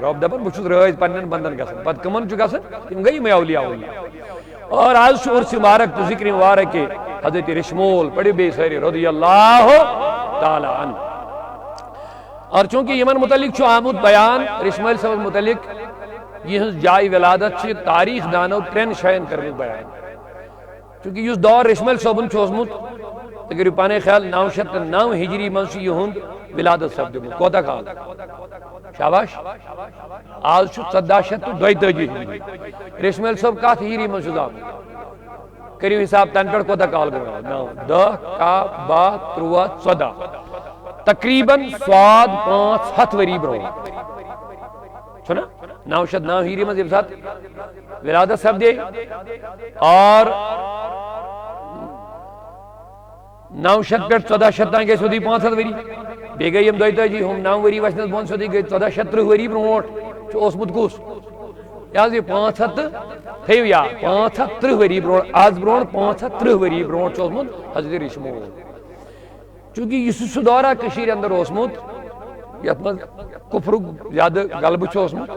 رب دپان بہ چھس رٲض پنن بندن گژھان پتہ کمن چھُ گژھان تم گئی یِمے اولیاء اللہ اور آز چھُ عرس مبارک تو ذکر مبارک کہ حضرت رشمول پڑھو بیٚیہِ سٲری رضی اللہ تعالی عنہ اور چونکہ یمن متعلق چھُ آمُت بیان رشمول صاحب متعلق یہنز جائے ولادت چھ تاریخ دانو 3 شاین کرمت بیان چونکہ اس دور رشمول صاحبن چھُ اوسمت اگر پانے خیال 909 ہجری من سے یہند ولادت سپدمت کوتاہ کال شاباش آج چھُ 1422 ہجری رشمول صاحب کت ہجری من چھُ زامت کریو حساب تن پہ کوتاہ کال گو 9 10 11 12 13 14 تقریباً سواد 500 وری برونٛٹھ چھُنا 909 ہجری من ییٚمہِ ساتہٕ ولادت سپدے اور 900 پہ 1400 تان گئی سیودی 500 وری بیٚیہِ گئی یم 22 ہم 9 وری وسنس بون سیودی گئی 1430 وری برونٛٹھ چھُ اوسمُت کُس یہ 500 تھیو یا 530 وری برونٛٹھ آز برونٛٹھ 530 وری برونٛٹھ چھُ اوسمُت حضرت رشمول چونکہ یہ سہ دورہ کشیر اندر اوسمت یت من کفرک زیادہ غلبہ چھُ اوسمت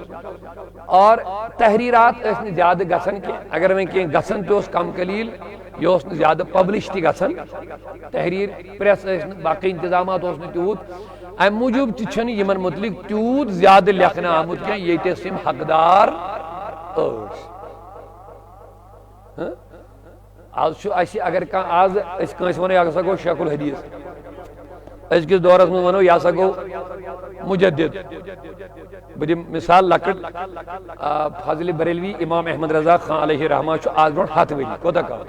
اور تحریرات ٲسۍ نہٕ زیادہ گژھان کینٛہہ اگر وۄنۍ کینٛہہ گژھان تہِ اوس کم قلیل یہ اوس نہٕ زیادہ پبلش تہِ گژھان تحریر پریس ٲسۍ نہٕ باقی انتظامات اوس نہٕ تیوٗت امہِ موٗجوٗب تہِ چھُنہٕ یمن متعلق تیوٗت زیادہ لیکھنہٕ آمُت کینٛہہ ییٚتٮ۪س یِم حقدار ٲسۍ آز چھُ اسہِ اگر کانٛہہ آز أسۍ کٲنٛسہِ ونو یہِ ہسا گوٚو شیخ الحدیث أزکِس دورس منٛز ونو یہِ ہسا گوٚو مجدد بہٕ دِمہٕ مثال لۄکٕٹ فضل بریلوی امام احمد رضا خان علیہ رحمہ چھُ آز برونٛٹھ 100 ؤری کوتاہ کال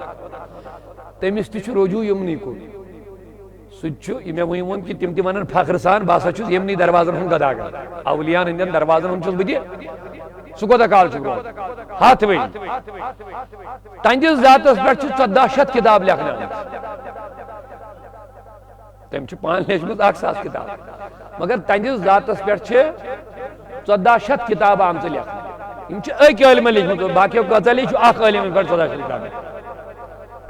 تٔمِس تہِ چھُ رجوع یِمنٕے کُن سُہ تہِ چھُ مےٚ وۄنۍ کہ تِم تہِ ونن فخر سان بہٕ ہسا چھُس یِمنٕے دروازن ہُنٛد گداگر اولیاہن ہٕنٛدٮ۪ن دروازن ہُنٛد چھُس بہٕ تہِ سُہ کوتاہ کال چھُ برونٛٹھ 100 ؤری تہنٛدِس ذاتس پٮ۪ٹھ چھِ 1400 کتاب لیکھنہٕ آمٕژ تم چھ پان لیچمت 1000 کتاب مگر تہندس ذاتس پہ 1400 کتاب آمت لکھن اک عالم لکھمت باقی کتہ لکھ اخ عالم پہ 1400 کتاب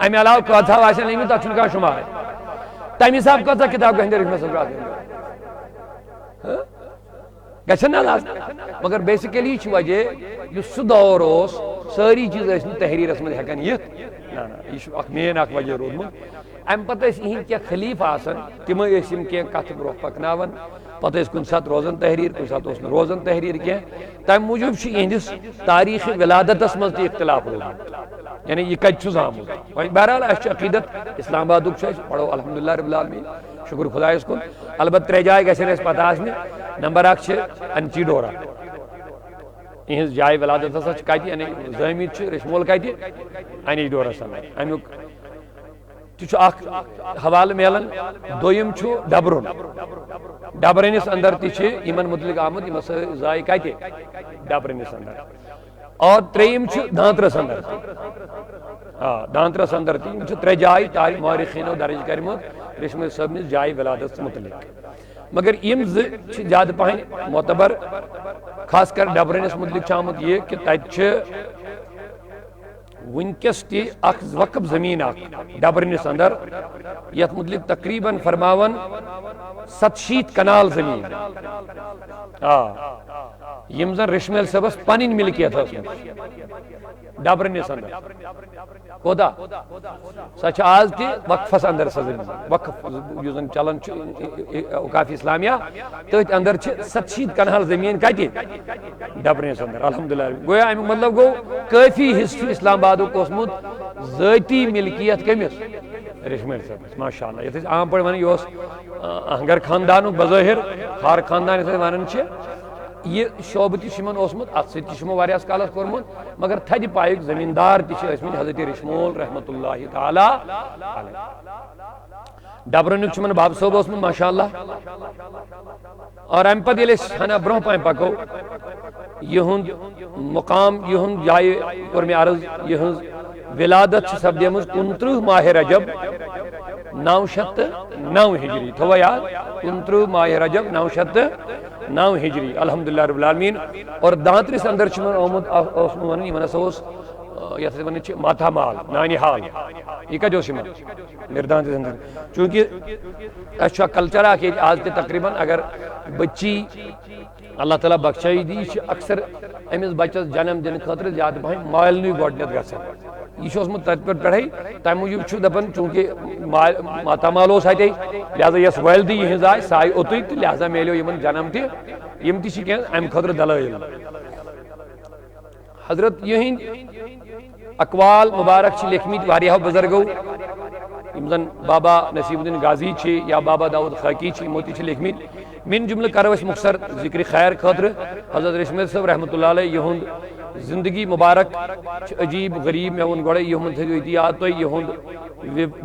امہ علاوہ کتھا آسن لکھمت تک کھانا شمار تمہ حساب کتہ کتاب گھنٹے لکھمت گھن نا مگر بیسکلی وجہ اس سہ دور اس ساری چیز تحریرس من ہیکان یت یہ مین اخ وجہ روٗدمُت امہ پتہ اہند کی خلیفہ آسان تم کی کت برو پکناون پتہ کن سات روزان تحریر کن سات روزان تحریر کی تمہ موجوب اہندس تاریخ ولادتس مز تہ اختلاف روٗدمُت یعنی یہ کتہ زامت بہرحال اس عقیدت اسلام آبادک پڑھو الحمدللہ رب العالمین شکر خدایس کن البتہ 3 جائیں گھن اس پتہ آسنہ نمبر 1 انچی ڈورا اہز جائے ولادت ہسا کتہ یعنی زامت رشمول کتہ انچ ڈورس اندر امیک تہ اخ حوالہ ملان دویم ڈبرن ڈبرنس اندر تہ یمن متعلق آمت یم زائے کتہ ڈبرنس اندر اور تریم دانترس اندر دانترس اندر تم 3 جائیں تاریخ مورخینو درج کرمت رشمول صاحب جائے ولادت متعلق مگر یم زیادہ پہن معتبر خاص کر ڈبرنس متعلق آمت یہ کہ تت ونکس تہ اخ وقف زمین اخ ڈبرنس اندر یت متعلق تقریباً فرماون 700 کنال زمین یم زن رشمول صاحبس پنن ملکیت ڈبرنس اندر کوتاہ سہ آز تہ وقفس اندر سہ زمین وقف یس زن چلان اوقاف اسلامیہ تھی اندر 700 کنال زمین کتہ ڈبرنس اندر الحمدللہ گویا امیک مطلب گو کافی حصہ اسلام آبادک اوسمت ذاتی ملکیت کمس رشمول صاحب ماشاء اللہ یت عام پہ ون یہ اہنگر خاندان بظاہر خار خاندان ونان یہ شعبہ تمن اوسمت ات سمو کالس کورمت مگر تھدِ پایک زمیندار تہ حضرت رشمول رحمۃ اللہ تعالی ڈبرنک باب صوب اوسمت ماشاء اللہ اور ام پتہ ییٚلہِ أسۍ ہنا برونٛہہ پہن پکو یہند مقام یہند جائے کور مےٚ عرض یہنز ولادت چھ سپدیمٕژ 29 ماہ رجب 909 ہجری تھوٚوا یاد 29 ماہ رجب 909 ہجری الحمدللہ رب العالمین اور دانترس اندر آمت ون یمن ہسا یت ون ماتھا مال نانی حال یہ کتہ دانترس اندر چونکہ اچھا کلچر آج تہ تقریباً اگر بچی اللہ تعالیٰ بخشائی دی یہ اکثر امس بچس جنم دن خاطر زیادہ پہن مالنی گۄڈنیتھ گژھان یہ اوسمت تتہ پٮ۪ٹھ پٮ۪ٹھے تمہِ موٗجوٗب چھُ دپان چوٗنٛکہِ ماتامال اوس اتے لہذا یۄس وٲلدی یِہٕنٛز آے سۄ آیہِ اوٚتُے تہٕ لہذا میلیو یِمن جنم تہِ یِم تہِ چھِ کینٛہہ امہِ خٲطرٕ دلٲیل حضرت یِہٕنٛدۍ اقوال مبارک چھِ لیکھمٕتۍ واریاہو بُزرگو یِم زن بابا نصیب الدین غازی چھِ یا بابا داؤد خاکی چھِ یِمو تہِ چھِ لیکھمٕتۍ من جملہٕ کرو أسۍ مختصر ذکر خیر خٲطرٕ حضرت رشمیر صٲب رحمۃ اللہ علیہ یِہُنٛد زندگی مبارک چھِ عجیب غریب مےٚ ووٚن گۄڈے یِہُنٛد تھٲیِو احتیاط تُہۍ یِہُنٛد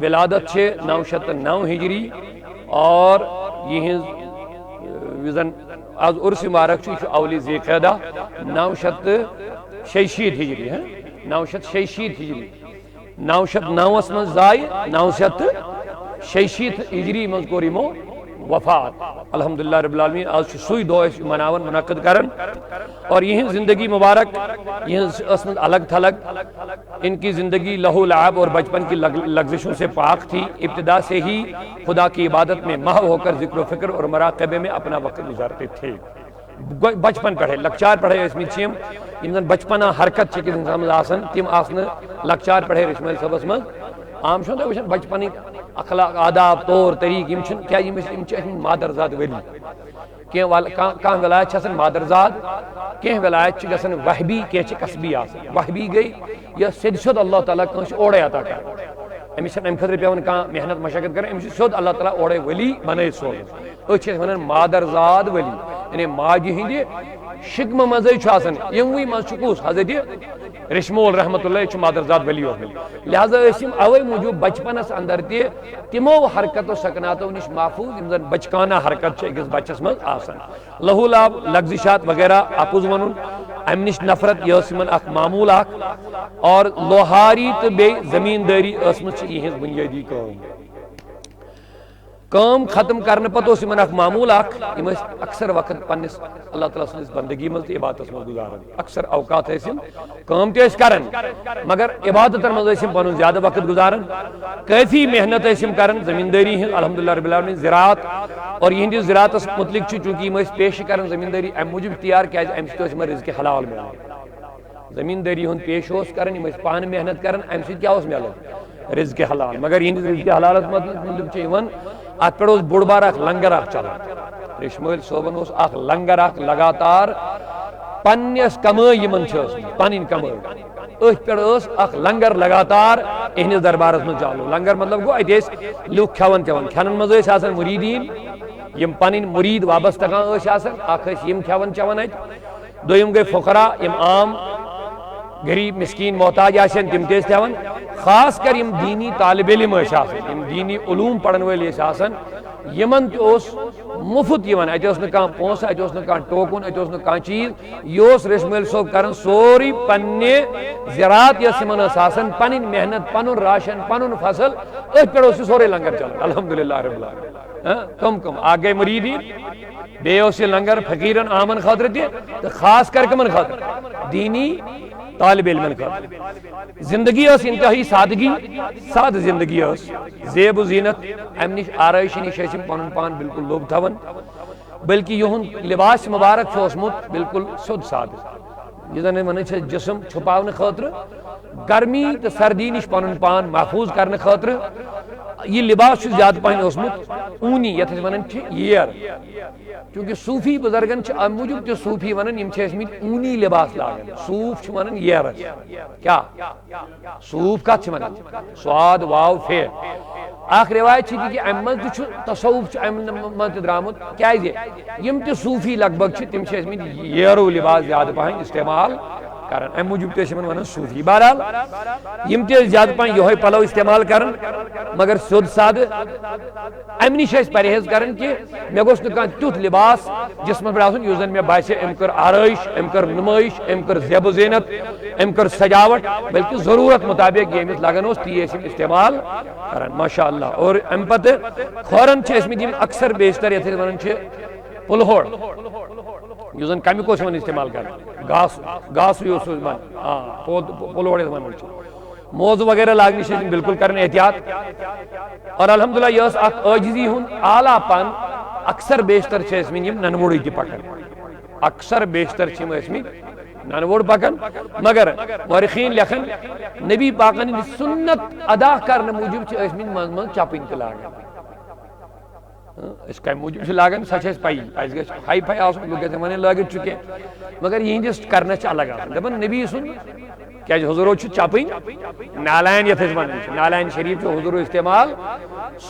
ولادت چھِ 909 ہجری اور یِہٕنٛز یُس زن آز عرس مبارک چھُ یہِ چھُ اول ذی قعدہ 966 ہجری 966 ہجری 909 منٛز زایہِ 966 ہجری منٛز کوٚر یِمو وفات الحمدللہ رب العالمین آج چھُ سُے دۄہ أسۍ مناوان منعقد کران اور یِہٕنٛز زندگی مبارک یِہٕنٛز ٲس نہٕ الگ تھلگ ان کی زندگی لہو لعب اور بچپن کی لغزشوں سے پاک تھی ابتدا سے ہی خدا کی عبادت میں محو ہو کر ذکر و فکر اور مراقبے میں اپنا وقت گزارتے تھے بچپن پڑھے لکچار پڑھے ٲسمٕتۍ چھِ یِم زن بچپنا حرکت چھِ أکِس انسانس منٛز آسان تِم آسہٕ نہٕ لکچار پڑھے رشمیل صٲبس منٛز عام چھُنہٕ تُہۍ وٕچھان بچپنٕکۍ اخلاق آداب طور طریقہٕ یِم چھِنہٕ کیٛازِ یِم چھِ ٲسمٕتۍ مادرزاد ؤلی کانٛہہ ولایت چھِ آسان مادرزاد کینٛہہ ولایت چھِ گژھان وحبی کینٛہہ چھِ قصبی آسان وحبی گٔے یۄس سیٚدِ سیوٚد اللہ تعالیٰ کٲنٛسہِ اورے عطا کران أمِس چھنہٕ اَمہِ خٲطرٕ پیٚوان کانٛہہ محنت مشقت کرٕنۍ أمِس چھُ سیوٚد اللہ تعالیٰ اورے ؤلی بنٲیِتھ سوزان أسۍ چھِ أسۍ ونان مادرزاد ؤلی یعنی ماجہِ ہٕنٛدِ شِکمہٕ منٛزٕے چھُ آسان یِموٕے منٛز چھُ کُس حضرتِ رشمول رحمۃ اللہ چھُ مادرزاد ولی اوسمُت لہذا ٲسۍ یِم اوے موٗجوٗب بچپنس اندر تہِ تِمو حرکتو سکناتو نِش محفوظ یِم زن بچکانہ حرکت چھِ أکِس بچس منٛز آسان لہو لعب لغزشات وغیرہ اپُز ونُن امہِ نِش نفرت یہِ ٲس یِمن اکھ معموٗل اکھ اور لوہاری تہٕ بیٚیہِ زمیٖندٲری ٲسمٕژ چھِ یِہٕنٛز بُنیٲدی کٲم ختم کرنہٕ پتہٕ اوس یِمن اکھ معموٗل اکھ یِم ٲسۍ اکثر وقت پننِس اللہ تعالیٰ سٕنٛدِس بندگی منٛز تہٕ عبادتس منٛز گُزاران اکثر اوقات ٲسۍ یِم کٲم تہِ ٲسۍ کران مگر عبادتن منٛز ٲسۍ یِم پنُن زیادٕ وقت گُزاران کٲفی محنت ٲسۍ یِم کران زمیٖندٲری ہٕنٛز الحمدللہ رب العالمین زراعت اور یِہنٛدِس زراعتس متعلق چھُ چوٗنٛکہِ یِم ٲسۍ پیشہٕ کران زمیٖندٲری امہِ موٗجوٗب اختیار کیٛازِ امہِ سۭتۍ اوس یِمن رِزقِ حلال مِلان زمیٖندٲری ہُنٛد پیشہٕ اوس کران یِم ٲسۍ پانہٕ محنت کران امہِ سۭتۍ کیٛاہ اوس مِلان رِزقِ حلال مگر یِہنٛدِس رِزقِ حلالس متعلق چھُ یِوان اتھ پٮ۪ٹھ اوس بوٚڑ بار اکھ لنگر اکھ چلان رشمٲلۍ صٲبن اوس اکھ لنگر اکھ لگاتار پننِس کمٲے یِمن چھِ ٲسمٕژ پنٕنۍ کمٲے أتھۍ پٮ۪ٹھ ٲس اکھ لنگر لگاتار یِہنٛدِس دربارس منٛز چالوٗ لنگر مطلب گوٚو اَتہِ ٲسۍ لُکھ کھٮ۪وان چٮ۪وان کھٮ۪نن منٛز ٲسۍ آسان مُریٖدیٖن یِم پنٕنۍ مُریٖد وابستہٕ کانٛہہ ٲسۍ آسان اکھ ٲسۍ یِم کھٮ۪وان چٮ۪وان اَتہِ دوٚیِم گٔے فقرا یِم عام غریٖب مسکیٖن محتاج آسن تِم تہِ ٲسۍ کھٮ۪وان خاص کر یِم دیٖنی طالبہِ علم ٲسۍ آسان یِم دیٖنی علوٗم پرن وٲلۍ ٲسۍ آسان یِمن تہِ اوس مُفت یِوان اَتہِ اوس نہٕ کانٛہہ پونٛسہٕ اَتہِ اوس نہٕ کانٛہہ ٹوکُن اَتہِ اوس نہٕ کانٛہہ چیٖز یہِ اوس رشمٲلۍ صٲب کران سورُے پننہِ زراعت یۄس یِمن ٲس آسان پنٕنۍ محنت پنُن راشن پنُن فصل أتھۍ پٮ۪ٹھ اوس یہِ سورُے لنگر چلان الحمدللہ رب العالمین کم اکھ گٔے مُریٖدیٖن بیٚیہِ اوس یہِ لنگر فقیٖرن عامن خٲطرٕ تہِ تہٕ خاص کر کٕمن خٲطرٕ دیٖنی طالب علمن خٲطرٕ زندگی ٲس انتہٲیی سادگی سادٕ زندگی ٲس زیب و زیٖنت امہِ نِش آرٲیشہِ نِش ٲسۍ یِم پنُن پان بالکل لوٚب تھاوان بلکہِ یِہُنٛد لباس مبارک چھُ اوسمُت بالکل سیوٚد سادٕ یہِ زن ونان چھِ جسم چھُپاونہٕ خٲطرٕ گرمی تہٕ سردی نِش پنُن پان محفوظ کرنہٕ خٲطرٕ یہ لباس چھُ زیادٕ پہن اوسمُت اوٗنی یتھ أسۍ ونان چھِ ییر چوٗنٛکہِ صوٗفی بُزرگن چھِ امہِ موٗجوٗب تہِ صوٗفی ونان یِم چھِ ٲسمٕتۍ اوٗنی لباس لاگان صوٗف چھِ ونان ییرس کیٛاہ صوٗف کتھ چھِ ونان صاد واو فے اکھ روایت چھِ تہِ کہِ امہِ منٛز تہِ چھُ تصوُف چھُ امہِ منٛز تہِ درامُت کیٛازِ یِم تہِ صوٗفی لگ بگ چھِ تِم چھِ ٲسمٕتۍ ییرو لباس زیادٕ پہن استعمال کران امہِ موٗجوٗب تہِ ٲسۍ یِمن ونان صوٗفی بہرحال یِم تہِ ٲسۍ زیادٕ پہن یِہوے پلو استعمال کران مگر سیوٚد سادٕ امہِ نِش ٲسۍ پرہیز کران کہِ مےٚ گوٚژھ نہٕ کانٛہہ تیُتھ لباس جسمس پٮ۪ٹھ آسُن یُس زن مےٚ باسہِ أمۍ کٔر آرٲیش أمۍ کٔر نُمٲیش أمۍ کٔر زیب و زیٖنت أمۍ کٔر سجاوٹ بلکہِ ضروٗرت مُطابق یہِ أمِس لگان اوس تی ٲسۍ یِم استعمال کران ماشاء اللہ اور امہِ پتہٕ کھۄرن چھِ ٲسمٕتۍ یِم اکثر بیشتر یتھ أسۍ ونان چھِ پُلہور یُس زن کمیُک اوس یِوان استعمال کران گاسہٕ اوس پُلہور یتھ ونان چھِ موزٕ وغیرہ لاگنہِ چھِ ٲسۍ بالکل کران احتیاط اور الحمدللہ یہِ ٲس اکھ عٲجزی ہُنٛد اعلیٰ پن اکثر بیشتر چھِ ٲسمٕتۍ یِم ننہٕ وُڑٕے تہِ پکان اکثر بیشتر چھم ٲسمٕتۍ ننوڑ پکان مگر مورخین لکھن نبی پاکن سنت ادا کرنے موجود ٲسمٕتۍ منٛز منٛز چپٕنۍ تہِ لاگان اس کمہِ موجوٗب چھِ لاگان سۄ چھِ اَسہِ پَیی اَسہِ گژھِ ہاے فاے آسُن لُکھ گژھن وَنٕنۍ لٲگِتھ چھُ کینٛہہ مگر یِہنٛدِس کرنس چھِ الگ آسان دپان نبی سُنٛد کیٛازِ حضوٗرو چھُ چپٕنۍ نالین یتھ أسۍ وَنان چھِ نالین شریٖف چھُ حضوٗرو استعمال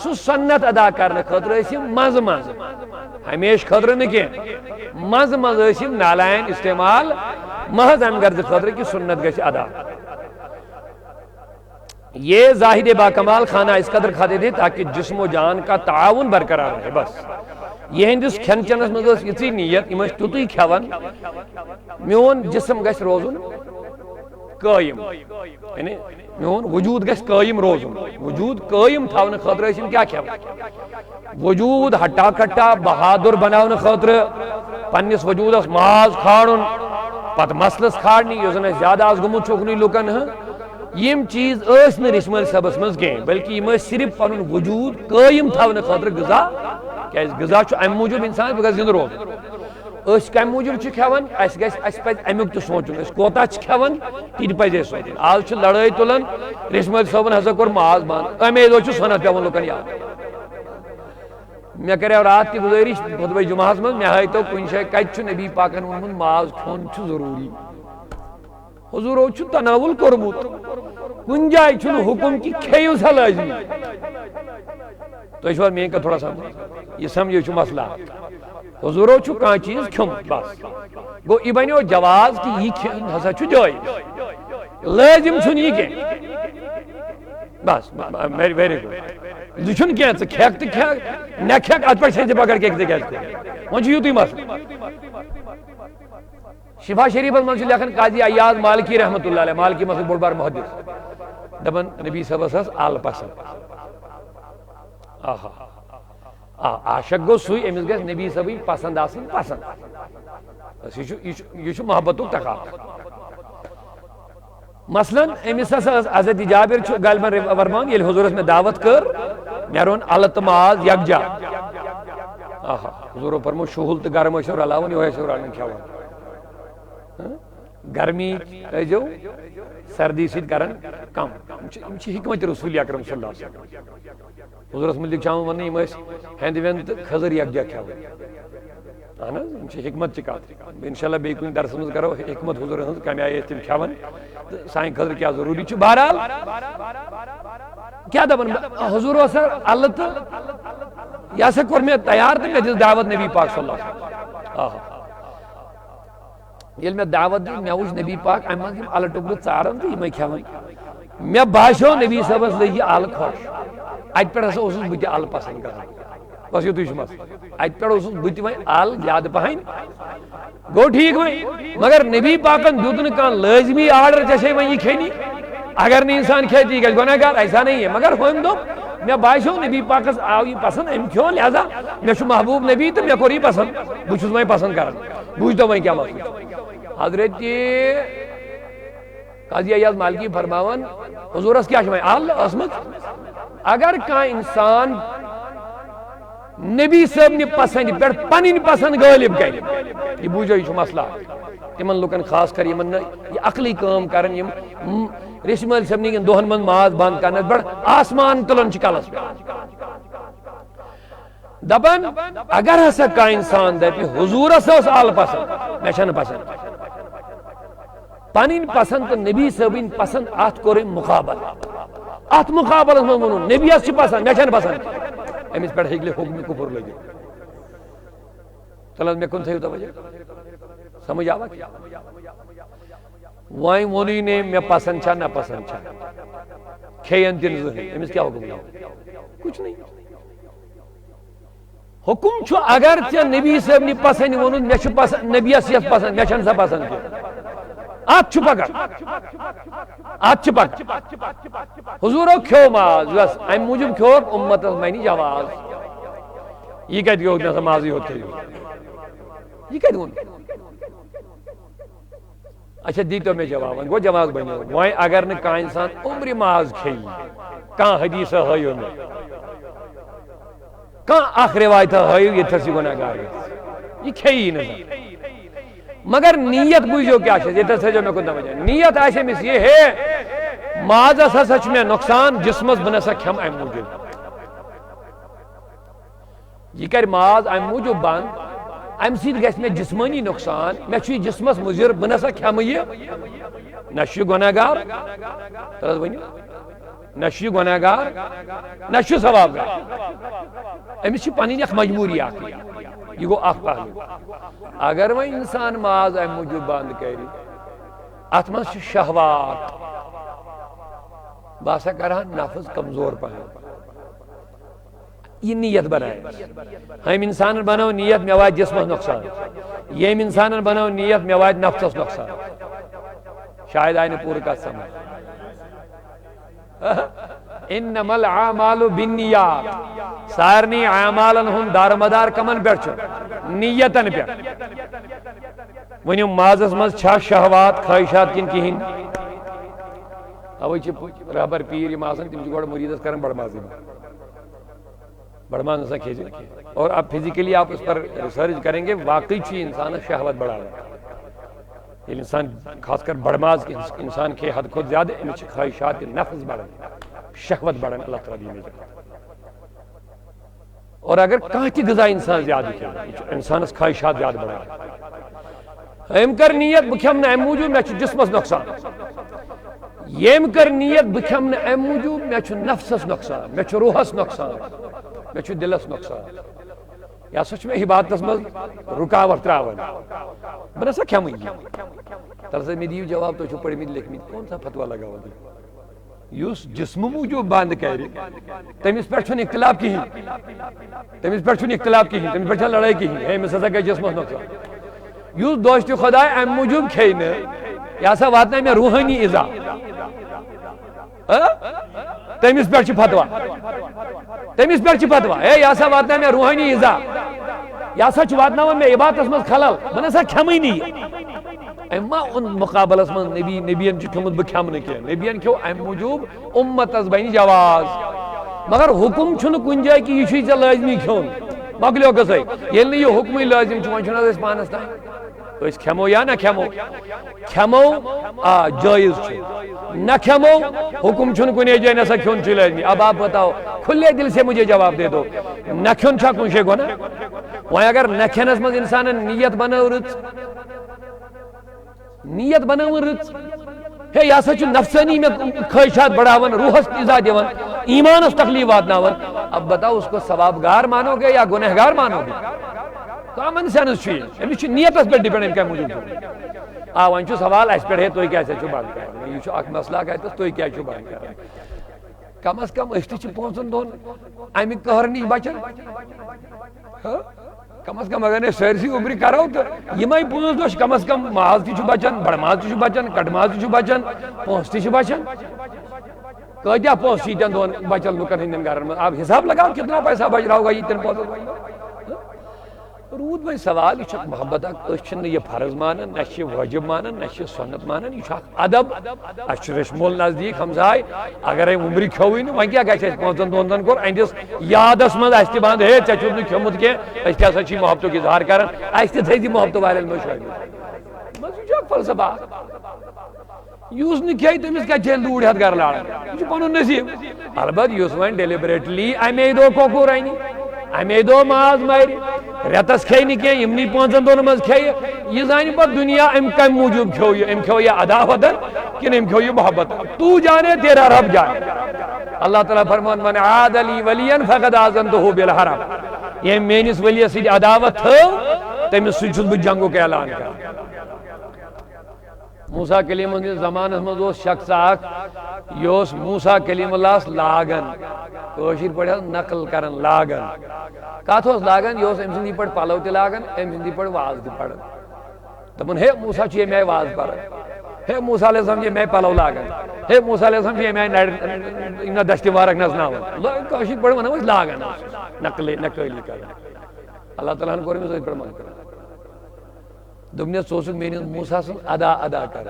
سُہ سنت ادا کرنہٕ خٲطرٕ ٲسۍ یِم منٛزٕ منٛزٕ ہمیشہِ خٲطرٕ نہٕ کینٛہہ منٛزٕ منٛزٕ ٲسۍ یِم نالین استعمال محض امہِ غرضہٕ خٲطرٕ کہِ سنت گژھِ ادا یہ زاہد باکمال کھانا اس قدر کھاتے تھے تاکہ جسم و جان کا تعاون برقرار رہے بس یہندس کھین چنس مز یژی نیت یم توتی کھیون میون جسم گژھِ روزن قائم یعنی میون وجود گژھِ قائم روزن وجود قائم تھاون خاطر ٲسۍ یِم کیا کھیون وجود ہٹا کٹا بہادر بناون خاطر پننس وجودس ماز کھاڑن پتہ مسلس کھاڑنی یُس زن زیادہ آز گوٚمُت چھُ اُکنُے لُکن یم چیز ٲسۍ نہٕ رشمٲلۍ صٲبس منٛز کینٛہہ بلکہ یم ٲسۍ صرف پنُن وجود قٲیِم تھاونہٕ خٲطرٕ غذا کیٛازِ غذا چھُ امہِ موٗجوٗب انسان بہٕ گژھٕ زِنٛدٕ روزُن أسۍ کمہِ موٗجوٗب چھِ کھٮ۪وان اَسہِ پزِ امیُک تہِ سونٛچُن أسۍ کوتاہ چھِ کھٮ۪وان تہِ تہِ پزِ اَسہِ سونٛچُن آز چھِ لڑٲے تُلان رشمٲلۍ صٲبن ہسا کوٚر ماز بنٛد امے دۄہ چھُ سۄنت پٮ۪وان لُکن یاد مےٚ کریو راتھ تہِ گُزٲرِش خُطبہٕ جُمعہس منٛز مےٚ ہٲیتو کُنہِ جایہِ کتہِ چھُ نبی پاکن ووٚنمُت ماز کھیوٚن چھُ ضروٗری حضوٗرو چھُ تناوُل کوٚرمُت کُنہِ جایہِ چھُنہٕ حُکُم کہِ کھیٚیِو سا لٲزمی تُہۍ چھِوا میٲنۍ کتھ تھوڑا سمجھ یہِ سمجھو چھُ مسلہٕ حضوٗرو چھُ کانٛہہ چیٖز کھیوٚمُت بس گوٚو یہِ بنیو جواز کہِ یہِ کھیوٚن ہسا چھُ جٲیز لٲزم چھُنہٕ یہِ کینٛہہ بس ویری گُڈ یہِ چھُنہٕ کینٛہہ ژٕ کھٮ۪کھ تہٕ کھٮ۪کھ نہ کھٮ۪کھ اتھ پٮ۪ٹھ چھنہٕ ژےٚ پگہہ کیٛاہ ژٕ کیٛازِ کوٚرُتھ وۄنۍ چھُ یِتُے مسلہٕ شفا شریفس منٛز چھُ لیکھان قاضی ایاز مالکی رحمتہ اللہ علیہ مالکی مسلک بوٚڑ بار محدث دپان نبی صٲبس ٲس ال پسنٛد آہا عاشق گوٚو سُے أمِس گژھِ نبی صٲبٕنۍ پسنٛد آسٕنۍ پسنٛد یہِ چھُ محبتُک تقاضہٕ مثلاً أمِس ہسا ٲس حضرت جابر چھُ غالباً ورمان ییٚلہِ حضوٗرس مےٚ دعوت کٔر مےٚ روٚن الہٕ تہٕ ماز یکجا آہا حضوٗرو فرموو شُہُل تہٕ گرم ٲسِو رلاوان یِہوے ٲسِو رلان کھٮ۪وان گرمی ٲسۍزیو سردی سۭتۍ کران کم یِم چھِ حکمت رسول اکرم صلی اللہ علیہ وسلم حضوٗرس مُتعلق چھُ آمُت وننہٕ یِم ٲسۍ ہیٚنٛدٕ ویٚنٛدٕ تہٕ کھٔزٕر یکجا کھٮ۪وان اہن حظ یِم چھِ حکمت چہِ کتھ انشاء اللہ بیٚیہِ کُنہِ درسس منٛز کرو حکمت حضوٗرن ہٕنٛز کمہِ آیہِ ٲسۍ تِم کھٮ۪وان تہٕ سانہِ خٲطرٕ کیٛاہ ضروٗری چھُ بہرحال کیٛاہ دپان حضوٗرو ہسا الہٕ تہٕ یہِ ہسا کوٚر مےٚ تیار تہٕ مےٚ دِژ دعوت نبی پاک صلی اللہ علیہ وسلم آہا ییٚلہِ مےٚ دعوت دِژ مےٚ وٕچھ نبی پاک امہِ منٛز یِم الہٕ ٹُکرٕ ژاران تہٕ یِمے کھٮ۪وان مےٚ باسیو نبی صٲبس لٔگۍ یہِ الہٕ خۄش اتہِ پٮ۪ٹھ ہسا اوسُس بہٕ تہِ الہٕ پسنٛد کران بس یِتُے چھُ مسلہٕ اتہِ پٮ۪ٹھ اوسُس بہٕ تہِ وۄنۍ الہٕ زیادٕ پہن گوٚو ٹھیٖک وۄنۍ مگر نبی پاکن دیُت نہٕ کانٛہہ لٲزمی آرڈر ژےٚ چھے وۄنۍ یہِ کھیٚنی اگر نہٕ انسان کھیٚیہِ تہٕ یہِ گژھِ گۄناہ گار ایسا نہیں ہے مگر ہُمۍ دوٚپ مےٚ باسیو نبی پاکس آو یہِ پسنٛد أمۍ کھیوٚو لہذا مےٚ چھُ محبوٗب نبی تہٕ مےٚ کوٚر یہِ پسنٛد بہٕ چھُس وۄنۍ پسنٛد کران بوٗزتو وۄنۍ کیٛاہ مسلہٕ چھُ حضرت قاضی ایاز مالکی فرماوان حضوٗرس کیٛاہ چھِ وۄنۍ ال ٲسمٕژ اگر کانٛہہ انسان نبی صٲبنہِ پسنٛدِ پٮ۪ٹھ پنٕنۍ پسنٛد غٲلب کرِ یہِ بوٗزِو یہِ چھُ مسلہٕ تِمن لُکن خاص کر یِمن نہٕ یہِ عقلی کٲم کران یِم رشمٲلۍ صٲبنہِ کٮ۪ن دۄہن منٛز ماز بنٛد کرنس پٮ۪ٹھ آسمان تُلان چھِ کلس پٮ۪ٹھ دپان اگر ہسا کانٛہہ انسان دپہِ حضوٗرس ٲس ال پسنٛد مےٚ چھنہٕ پسنٛد پنٕنۍ پسنٛد تہٕ نبی صٲبٕنۍ پسنٛد اتھ کوٚر أمۍ مُقابل اتھ مُقابلس منٛز ووٚنُن نبیس چھِ پسنٛد مےٚ چھنہٕ پسنٛد أمِس پٮ۪ٹھ ہیٚکہِ حُکمہِ کُفر لٔگِتھ تل حظ مےٚ کُن تھٲیِو توجہ سمجھ آوا وۄنۍ ووٚنُے نہٕ أمۍ مےٚ پسنٛد چھا نہ پسنٛد چھا کھیٚیَن تہِ نہٕ زٕہٕنۍ أمِس کیٛاہ حُکم کچھ نہیں حُکم چھُ اگر ژےٚ نبی صٲبنہِ پسنٛد ووٚنُن مےٚ چھُ پسنٛد نبیس یۄس پسنٛد مےٚ چھنہٕ سۄ پسنٛد کینٛہہ اتھ چھُ پکان اتھ چھُ پکان حضوٗرو کھیوٚو ماز بس امہِ موٗجوٗب کھیوٚوُکھ اُمتس بنہِ جواز یہِ کتہِ گوٚو مےٚ سا مازٕے یوت کھیٚیِو یہِ کتہِ ووٚن اچھا دیٖتو مےٚ جواب وۄنۍ گوٚو جواز بنیو وۄنۍ اگر نہٕ کانٛہہ انسان عمرِ ماز کھیٚیہِ کانٛہہ حدیٖثا ہٲیِو مےٚ کانٛہہ اکھ رِوایتہ ہٲیِو ییٚتھس یہِ گۄناہ گار گژھِ یہِ کھیٚیی نہٕ مگر نیت بوجھو کیا یہ تھو مے کن توجہ نیت آسے امس یہ ہے مازس ہسا میں نقصان جسمس بہ نسا کھم ام موجود یہ کر ماز ام موجود بند ام سید گژھِ مے جسمانی نقصان مے چھ جسمس مضر بہ نسا کھم یہ نہ گناہ گار ترس ونیو نہ گناہ گار نہ ثواب گار امس پنن اخ مجبوری اخ یہ گو اخ پہلو اگر وہ انسان ماز ام موجود بند کری ات من شہوات باسا کرا نفس کمزور پہن یہ نیت بنائے ہم انسان بنو نیت میں وات جسمس نقصان یم انسان بنو نیت میں وات نفسس نقصان شاید آئے پورا کت سمجھ انما الاعمال بالنیات سارنی اعمالن ہند دارمدار کمن پہ نیتن پہ ونیو مازس مز چھا شہوات خواہشات کن کہین اوے رہبر پیر یم آسان تم گوڑ مریدس کرن بڑ ماز بڑ ماز نسا کھیجے اور اب فزیکلی آپ اس پر ریسرچ کریں گے واقعی چی انسان شہوت بڑھا یہ انسان خاص کر بڑماز کے انسان کے حد خود زیادہ امچ خواہشات نفس بڑھن شہوت بڑھن اللہ تعالیٰ دی اور اگر کہاں کی غذا انسان زیادہ کھے انسان اس خواہشات زیادہ بڑھن ام کر نیت بکھم نہ ام موجود میں جسمس نقصان یم کر نیت بکھم نہ ام موجود میں نفسس نقصان میں روحس نقصان میں دلس نقصان یا سچ میں عبادتس مز رکاوٹ تراون بنا سا کھم ترسا میں دیو جواب تو پڑھ مت لکھ مت کون سا فتوا لگاو یس جسم موجود بند کر تمس پہ اختلاف کہین تمس پہ اختلاف کہین تمس پہ لڑائی کہین ہے مس ہسا گئی جسمس نقصان یس دوست خدا ام موجود کھے نا یہ ہسا واتن مے روحانی ایزا تمس پہ فتوا تمس پہ فتوا ہے یہ ہسا واتن مے روحانی ایزا یہ ہسا واتن مے عبادتس مز خلل بہ نسا کھمے اما ان مقابلس من نبین کھمت بہ کھم نہ کی نبین کھو ام موجود امتس بین جواز مگر حکم چھن کن جائے کہ یہ ژے لازمی کھون مکلیو گژھے یل یہ حکم لازم چھ ون اس پانس تام اس کھمو یا نہ کھمو کھمو جائز چھ نہ کھمو حکم چھن کنے جائے نہ سا کھون چھ لازمی اب آپ بتاؤ کھلے دل سے مجھے جواب دے دو نہ کھون چھا کن شے گناہ وہیں اگر نہ کھنس من انسان نیت بناورت نیت بناون رت ہے یہ سا نفسانی میں خواہشات بڑھاون روحس ایزا دیون ایمانس تکلیف واتناون اب بتاؤ اس کو ثوابگار مانو گے یا گنہگار مانو گے کامن سینس چھ امس نیتس پہ ڈپینڈ کیا موجود ون سوال اس پہ ہے تھی کیا بند کر یہ اخ مسئلہ کتس تھی کیا بند کر کم از کم اس پانچن دہن امہ قہر نش بچن کم از کم اگر سرسی عمر کرو تو یہ 5 دہ کم از کم ماز تہ بچان بڑ ماز تہ بچان کٹ ماز تہ بچان پونس تہ بچان کتیا پونس یتن دہن بچن لکن ہندین گھرن من آپ حساب لگاؤ کتنا پیسہ بچ رہا ہوگا یتن پونسن رود وی سوال یہ محبت اچھن یہ فرض مانن نہ واجب مانن نہ سنت مانن یہ ادب اس رشمول نزدیک ہمسائے اگر عمر کھوئی نا وی کیا گھر 5 دن کور اہندس یادس من اس تہ بند ہے ے چھ نہ کھمت کی اس تہ ہسا چھ محبتک اظہار کران اس تہ تھی محبت والن میں شامل مزہ فلسفہ یوس نہ کھے تمس کیا چھ لوڑ ہتھ گھر لاڑ یہ پنن نصیب البتہ یوس وین ڈیلیبریٹلی امی دو کوکور اینی امی دو ماز ماری ریتس کھے نہ کی یمنی 5 دن مز کھے یہ زانی پتہ دنیا ام کم موجود کھو یہ عداوت کہ ام کھو یہ محبت تو جانے تیرا رب جانے اللہ تعالیٰ فرمان من عاد لی ولیا فقد آذنتہ بالحرب یہ میانس ولیس سۭتۍ عداوت تھو تمس سۭتۍ چھُس بہٕ جنگُک اعلان کران موسیٰ کلیم اللہ زمانس مز شخص اخ یہ موسیٰ کلیم اللہ لاگن کشیر پہ نقل کرن لاگن کت لاگن یہ ام سندی پہ پلو تہ لاگن ام سندی پہ واز تہ پڑھن دپن ہے موسیٰ چھ یہ واز پڑھن ہے موسیٰ علیہ السلام یہ پلو لاگن ہے موسیٰ علیہ السلام یہ دشت مبارک نژناون کشیر پہ ون لاگن نقلی کرن اللہ تعالیٰ ہن کور امس پہ من کرن دمنس ثوسک میانس موسیٰ سن ادا ادا کر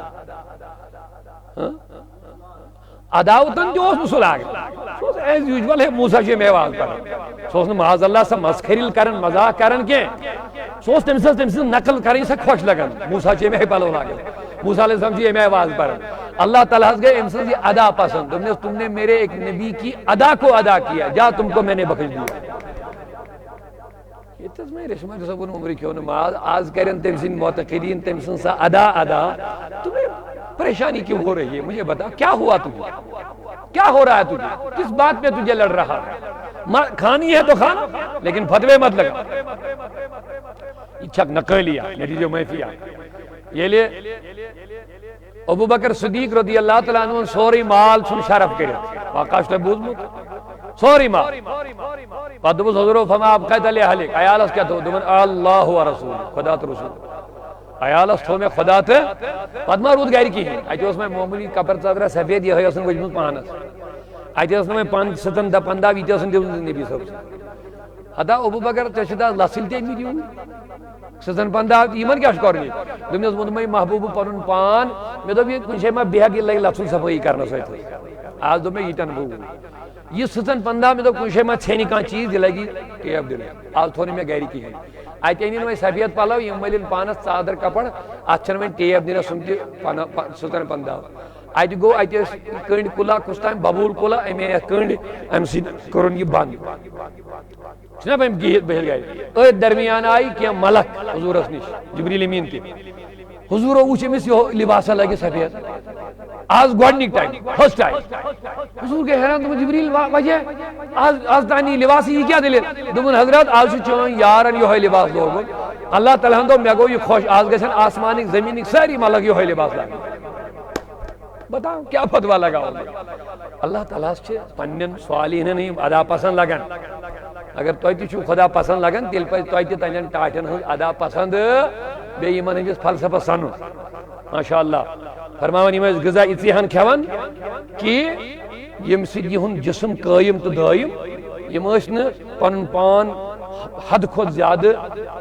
عداوتن تہ سہ لاگان ایز یوجول ہے موسیٰ چھ میں واز پڑھان سہ معاذ اللہ سا مسخریل کرن مذاق کرن کی سو تم سے نقل کریں سے خوش لگن موسیٰ چے میں پلو لاگے موسیٰ علیہ السلام جی میں آواز پر اللہ تعالیٰ گئے ام سے ادا پسند تم نے میرے ایک نبی کی ادا کو ادا کیا جا تم کو میں نے بخش دیا یہ تو میں رشمہ صاحب عمر کیوں نماز آج کریں تم سے معتقدین تم سے سا ادا تمہیں پریشانی کیوں ہو رہی ہے مجھے بتا کیا ہوا تجھے کیا ہو رہا ہے تجھے کس بات پہ تجھے لڑ رہا ہے کھانی ہے تو کھانا لیکن فتوے مت لگا چھک نقلیہ نتیجہ محفیہ یہ لئے ابو بکر صدیق رضی اللہ تعالیٰ عنہ سوری مال سن شرف کرے واقعش بوز مت سوری مال فدبوز حضورو فما آپ قید علیہ حلق ایالس کیا تو دمن اللہ و رسول خدا تو رسول ایالس تو میں خدا تے پدما رود گائر کی ہے ایچے اس میں معمولی کپر چادرہ سفید یہ ہے اس نے وجمت پانس ایچے اس میں پانچ ستن دا پندہ ویٹے اس نے دیو نبی صاحب سے حدا ابو بکر چشدہ لسل تے بھی دیو ستن پندہ ایمن کیا شکر گئی دمیں اس مدمائی محبوب پانون پان میں تو بھی کنشے میں بیہ گی لگی لفظ صفحی کرنا سوئے آج دو میں ایٹن بھو یہ ستن پندہ میں تو کنشے میں چھینی کان چیز دلگی ٹیب دلے آج تھوڑی میں گیری کی ہے آئیتے انہیں میں سفید پالاو یہ ملیل پانس چادر کپڑ اچھر میں ٹیب دلے سنتی ستن پندہ آئیتے گو آئیتے کنڈ کلا کستائم بابول کلا امی کنڈ امسی کرن یہ باندھ جناب ہم گیت بہل گئے درمیان آئی کیا ملک حضور اسنش جبریل امین کے حضور اوچے میں سے لباسہ لگے سفید آج گوڑنک ٹائم فرسٹ ٹائم حضور کے حیران تمہیں جبریل وجہ آج تانی لباسی یہ کیا دلے دمون حضرت آج چون یارن یہ لباس لوگو اللہ تعالیٰ ہندو میں گو یہ خوش آج گسن آسمانک زمینک ساری ملک یہ لباس لگے بتاؤ کیا فتوہ لگا ہوگا اللہ تعالیٰ سے پنن سوالی نہیں ادا پسند لگن اگر تو چھو خدا پسند لگن تیل پر تو تنین ٹاٹن ادا پسند بے ایمان ہنجس فلسفہ سنو ماشاءاللہ فرماون ایمان غذا اتنی ہن کھیون کہ یم سے یہن جسم قائم تو دائم یم اشن پن پان حد کھوت زیادہ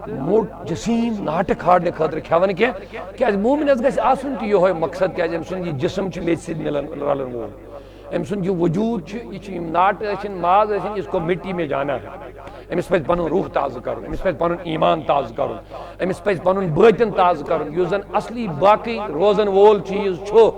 موٹ جسیم ناٹک ہاڑنے خاطر کھیون کیا مومنس گژھِ آسن کہ یہ مقصد کیا ام سن یہ جسم میت سۭتۍ ملن رلن وول ام سن جو وجود یہ ناٹ ٲسِن ماز ٲسِن اس کو مٹی میں جانا ہے امس پز پن روح تازہ کرن امس پز پن ایمان تازہ کرن امس پز پن باطن تازہ کرن یُس زن اصلی باقی روزن وول چیز چھو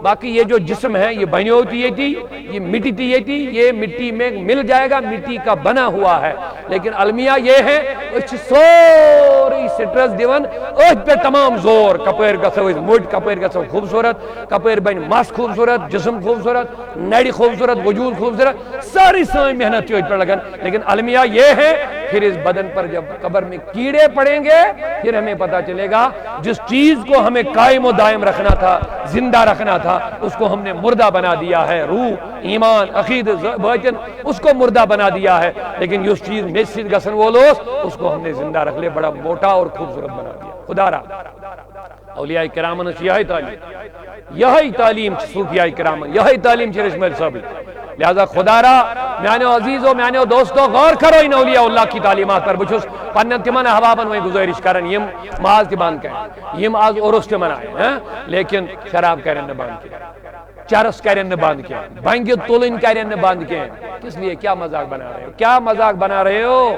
باقی یہ جو جسم ہے یہ بنیو تھی یہ مٹی تھی یہ مٹی میں مل جائے گا مٹی کا بنا ہوا ہے لیکن المیہ یہ ہے اس سوری سٹرس دیون اس پہ تمام زور کپیر گژھو مٹ کپیر گژھو خوبصورت کپیر بن مس خوبصورت جسم خوبصورت نڑی خوبصورت وجود خوبصورت ساری ساری محنت تھی پر لگن لیکن المیہ یہ ہے پھر اس بدن پر جب قبر میں کیڑے پڑیں گے پھر ہمیں پتہ چلے گا جس چیز کو ہمیں قائم و دائم رکھنا تھا زندہ رکھنا تھا اس کو ہم نے مردہ بنا دیا ہے روح ایمان عقید باطن اس کو مردہ بنا دیا ہے لیکن یہ چیز مسجد گسن وولوس اس کو ہم نے زندہ رکھ لے بڑا موٹا اور خوبصورت بنا دیا خدا را اولیاء کرامن یہی تعلیم صوفیاء کرامن یہی تعلیم رشمل صاحب لہذا خدا را میانے عزیزو میانے دوستو غور کرو ان اولیاء اللہ کی تعلیمات پر بچوس پنن تمن احبابن وہی گزارش کرن یم ماز کی بند کریں یم آز عرس تہ منائیں لیکن شراب کرن نہ بند کریں چرس کرن نہ بند کریں بنگ تلن کرن نہ بند کریں کس لیے کیا مذاق بنا رہے ہو کیا مذاق بنا رہے ہو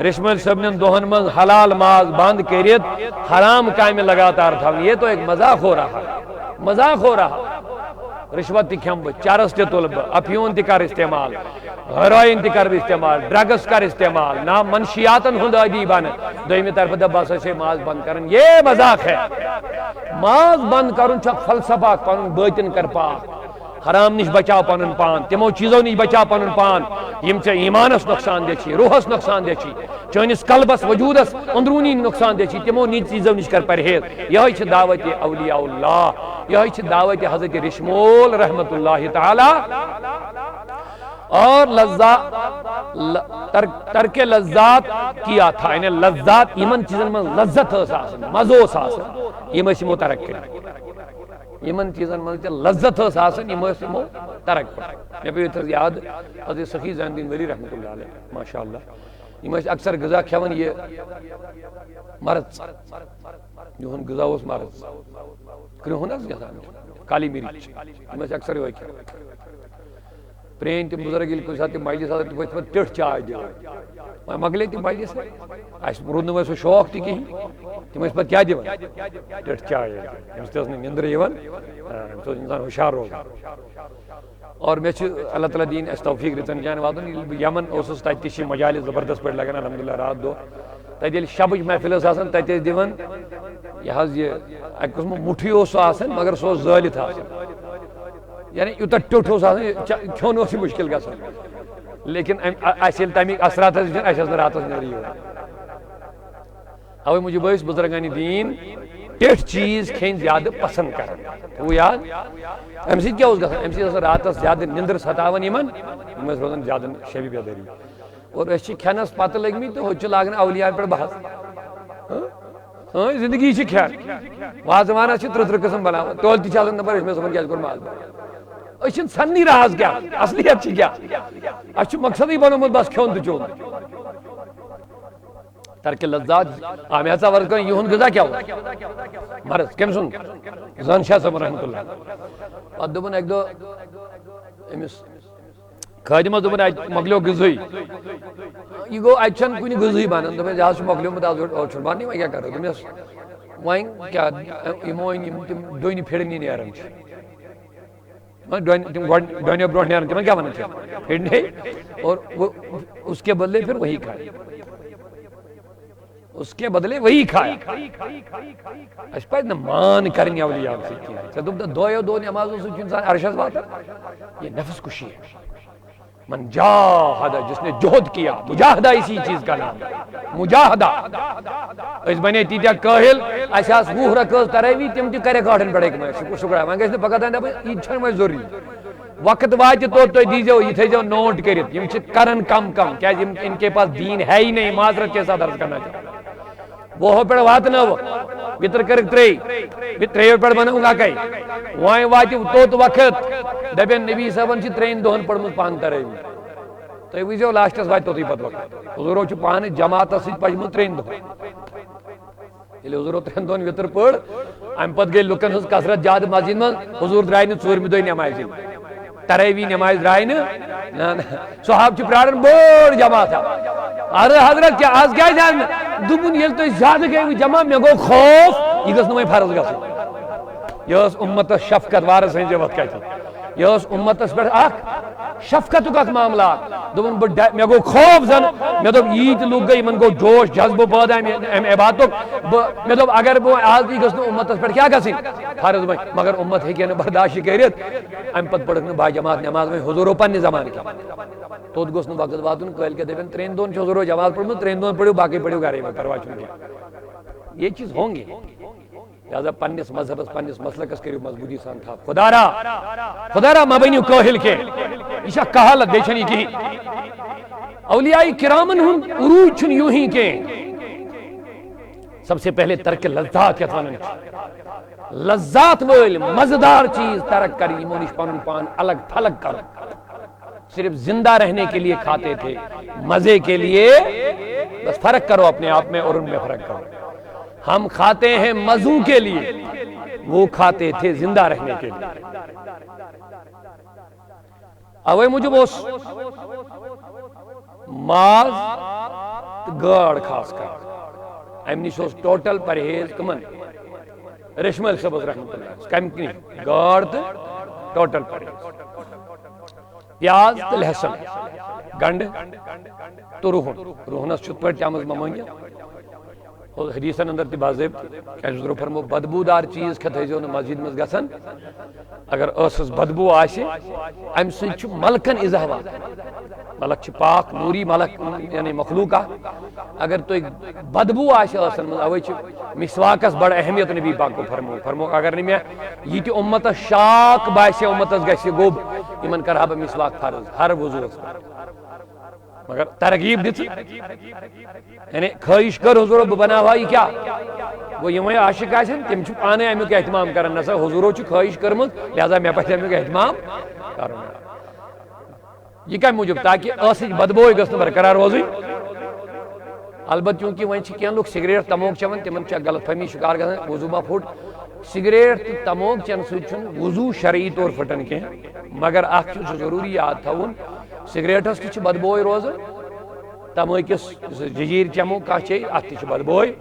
رشمل صبن دہن من حلال ماز بند کریت حرام کام لگاتار تھا یہ تو ایک مذاق ہو رہا مذاق ہو رہا رشوت تہ کھم چرس تہ تل افیون تہ کر استعمال ہیروئن تہ کر استعمال ڈرگس کر استعمال نا منشیاتن ہند عادی بن دویمہ طرف دباس سے ماز بند کرن یہ مذاق ہے ماز بند کرن چھ فلسفہ پن باطن کر پاک حرام نش بچاو پنن پان تمو چیزوں نش بچاو پنن پان یم چھ ایمانس نقصان دہ چھ روحس نقصان دہ چھ چونس قلبس وجودس اندرونی نقصان دہ چھ تمو نی چیزوں نش کر پرہیز یہ چھ دعوت اولیاء اللہ یہ چھ دعوت حضرت رشمول رحمت اللہ تعالی اور ترک لذات کیا تھا انہیں لذات ایمن چیزن میں لذت مزو یم مترک یمن چیزن من لذت آسان یم ترک مے پیو یاد حضرت سخی زین الدین ولی رحمۃ اللہ علیہ ماشاء اللہ یم اکثر غذا کھیون یہ مرض یہن غذا اس مرض کرہن گژھان کالی مرچ یم اکثر وہ پرین تم بزرگ کن سات مجلس آسان تم پہ ٹھٹ چائے دِوان وۄنۍ مۄکلے تم مجلس اَسہِ روٗد نہٕ وۄنۍ سُہ شوق تہِ کِہیٖنۍ تم ٲسۍ پتہٕ کیٛاہ دِوان ٹھٹ چائے أمِس تہِ ٲس نہٕ نِندرٕ یِوان أمِس اوس اِنسان ہُشار روزان اور مےٚ چھُ اللہ تعالیٰ دِنۍ اَسہِ توفیٖق رٕژن جاین واتُن ییٚلہِ بہٕ یمن اوسُس تتہِ تہِ چھِ مجالس زبردست پٲٹھۍ لگان الحمدُاللہ رات دۄہ تتہِ ییٚلہِ شبٕچ محفل ٲس آسان تتہِ ٲسۍ دِوان یہِ حظ یہِ اکہِ قٕسمُک مُٹھٕے اوس سُہ آسان مگر سُہ اوس زٲلِتھ آسان یعنی یوٗتاہ ٹیوٚٹھ اوس آسان کھیوٚن اوس یہِ مُشکِل گژھان لیکن اَسہِ ییٚلہِ تَمِکۍ اثرات ٲسۍ وٕچھان اَسہِ ٲس نہٕ راتس نیٚندرٕے یِوان اوے موٗجوٗب ٲسۍ بُزرگانہِ دیٖن ٹیٚٹھۍ چیٖز کھیٚنۍ زیادٕ پسنٛد کران تھوٚو یاد اَمہِ سۭتۍ کیٛاہ اوس گژھان اَمہِ سۭتۍ ٲس راتس زیادٕ نِندٕر ستاوان یِمن یِم ٲسۍ روزان زیادٕ شبِ بیدٲری اور أسۍ چھِ کھٮ۪نس پتہٕ لٔگمٕتۍ تہٕ ہوٚتہِ چھِ لاگان اولیا پٮ۪ٹھ بحث سٲنۍ زندگی چھِ کھٮ۪ن وازوانس چھِ ترٕہ قٕسم بناوان تولہٕ تہِ چھِ آسان دپان أسۍ مےٚ صٲبن کیٛازِ کوٚر ماز أسۍ چھِنہٕ سننٕے راز کیٛاہ اصلیت چھِ کیٛاہ اَسہِ چھُ مقصدٕے بنومُت بس کھیوٚن تہٕ چیوٚن ترکِ لذات مےٚ ہسا ورٕژ کٲم یِہُنٛد غذا کیٛاہ اوس مرض کٔمۍ سُنٛد زن شاہ صٲبُن رحمتہ اللہ پتہٕ دوٚپُن اکہِ دۄہ أمِس خٲدِمس دوٚپُن اَتہِ مۄکلیو غذہٕے یہِ گوٚو اَتہِ چھنہٕ کُنہِ غذہٕے بنان دوٚپمس یہِ حظ چھُ مۄکلیومُت آز چھُنہٕ بننٕے وۄنۍ کیٛاہ کرو دوٚپمس وۄنۍ کیٛاہ یِمو أنۍ یِم تِم ڈوٚنہِ پھِرنہِ نیران چھِ تم ڈونیو برونٛٹھ نیران تِمن کیٛاہ ونان چھِ پھِرنے اور اس کے بدلے پھر وہی کھائے اس کے بدلے وہی کھایا اَسہِ پزِ نہٕ مان کرٕنۍ اولیاءن سۭتۍ کینٛہہ ژےٚ دوٚپ دۄیو دۄہن نٮ۪مازو سۭتۍ چھُ اِنسان عرشس واتان یہ نفس کشی ہے من جاہد جس نے جوہد کیا مجاہدہ اسی چیز کا نام مجاہدہ أسۍ بنے تیٖتیاہ کٲہِل اَسہِ آسہٕ 20 رکٲژ تراویح تِم تہِ کرے گاڈن پٮ۪ٹھٕے کمٲے شُکر شُکر وۄنۍ گژھِ نہٕ پگاہ تانۍ دپٕنۍ یہِ چھنہٕ وۄنۍ ضروٗری وقت واتہِ توٚت تُہۍ دیٖزیو یہِ تھٲیزیو نوٹ کٔرِتھ یِم چھِ کران کم کم کیٛازِ ان کے پاس دین ہے ہی نہیں معذرت کے ساتھ عرض کرنا چاہیے وہ پٮ۪ٹھ واتنٲو وِتر کٔرٕکھ ترٛیٚیو پٮ۪ٹھ بنٲوٕکھ اکے وۄنۍ واتہِ توٚت وقت دپن نبی صٲبن چھِ 3 دۄہن پٔرمٕژ پانہٕ تراویح تُہۍ وٕچھزیو لاسٹس واتہِ توٚتُے پتہٕ وقت حضوٗرو چھُ پانہٕ جماعتس سۭتۍ پجمٕژ 3 دۄہن ییٚلہِ حضوٗرو 3 دۄہن وِتر پٔر امہِ پتہٕ گٔے لُکن ہٕنٛز کثرت زیادٕ مسجد منٛز حضوٗر درٛاے نہٕ 4مہِ دۄہہِ نٮ۪مازِ تراویح نٮ۪مازِ درٛاے نہٕ نہ صحابہٕ چھِ پیاران بٔڑ جماعتھا ارے حضرت کیٛاہ آز کیٛازِ آز نہٕ دوٚپُن ییٚلہِ تُہۍ زیادٕ گٔیوٕ جمع مےٚ گوٚو خوف یہِ گٔژھ نہٕ وۄنۍ فرض گژھٕنۍ یہِ ٲس اُمتس شفقت وارٕ سٕنٛزِ وتھ کتہِ یہِ ٲس اُمتس پٮ۪ٹھ اکھ شفقتُک اکھ معاملات دوٚپُن مےٚ گوٚو خوف زن مےٚ دوٚپ ییٖتۍ لُکھ گٔے یِمن گوٚو جوش جذبہٕ پٲدٕ امہِ عبادتُک مےٚ دوٚپ اگر بہٕ وۄنۍ آز یہِ گٔژھ نہٕ اُمتس پٮ۪ٹھ کیٛاہ گژھٕنۍ فرض وۄنۍ مگر اُمت ہیٚکہِ نہٕ برداشت کٔرِتھ امہِ پتہٕ پٔرٕکھ نہٕ با جماعت نٮ۪ماز وۄنۍ حضوٗرو پننہِ زمانہٕ کینٛہہ توٚت گوٚژھ نہٕ وقت واتُن کٲلۍ کٮ۪تھ دپن 3 دۄہن چھُ حضوٗرو جماعت پٔرمٕژ 3 دۄہن پٔرِو باقٕے پٔرِو گرے وۄنۍ پرواے چھُنہٕ کینٛہہ یہ چیٖز ہونگے لہذا پننس مذہبس پننس مسلکس کٔرِو مضبوٗطی سان تھپ خدا را مہ بٔنِو کٲہِل کینٛہہ یہِ چھا کہالت بیٚیہِ چھنہٕ یہِ کِہیٖنۍ اولیاء کرامن ہُنٛد عروج چھُنہٕ یوٗں ہی کینٛہہ سب سے پہلے ترک لذات یتھ ونان چھِ لذات وٲلۍ مزٕدار چیٖز ترک کرٕنۍ یِمو نِش پنُن پان الگ تھلگ کرُن صرف زندہ رہنے کے لیے کھاتے تھے مزے کے لیے بس فرق کرو اپنے آپ میں اور ان میں فرق کرو ہم کھاتے ہیں مزوں کے لیے وہ کھاتے تھے زندہ رہنے کے لیے اوے موجوب اوس ماز گاڈ خاص کر امہِ نِش اوس ٹوٹل پرہیز کمن ریشمل صٲبس رحمتہ اللہ کمہِ کِنۍ گاڈ تہٕ ٹوٹل پرہیز پیاز تہٕ لہسن گنڈٕ تہٕ رُہنس چھُ پٲٹھۍ آمٕژ ممٲنِیت حدیثن اندر تہِ باضٲبطہٕ کیٛازِ حضوٗرو فرمو بدبوٗدار چیٖز کھٮ۪تھ تھٲیزیو نہٕ مسجد منٛز گژھان اگر ٲسس بدبوٗ آسہِ امہِ سۭتۍ چھُ ملکن اِزاہ واتان ملک چھِ پاک نوٗری ملک یعنی مخلوق اکھ اگر تُہۍ بدبوٗ آسہِ ٲسن منٛز اوے چھِ مسواکس بڑٕ اہمیت نبی پاکو فرمو اگر نہٕ مےٚ یہِ تہِ اُمتس شاک باسہِ اُمتس گژھِ گوٚب یِمن کرٕ ہا بہٕ مسواک فرض ہر وضوٗوس مگر ترغیب دِژ یعنی خٲہِش کٔر حضوٗرو بہٕ بناوہا یہِ کیٛاہ گوٚو یِم وۄنۍ عاشق آسن تِم چھِ پانے امیُک احتمام کران نسا حضوٗرو چھُ خٲہِش کٔرمٕژ لہذا مےٚ پزِ امیُک احتمام کرُن یہ کمہِ موٗجوٗب تاکہِ ٲسٕچ بدبوے گٔژھ نہٕ برقرار روزٕنۍ البتہ چوٗنٛکہِ وۄنۍ چھِ کینٛہہ لُکھ سگریٹ تموک چٮ۪وان تِمن چھِ غلط فہمی شِکار گژھان وضوٗ ما پھُٹ سگریٹ تو تموک چن سن وضو شرعی طور پھٹن کی مگر اخ ضروری یاد تھون سگریٹس تہ بدبوئی روزان تماکس ججیر چمو کھانا چی ات تہ بدبوئی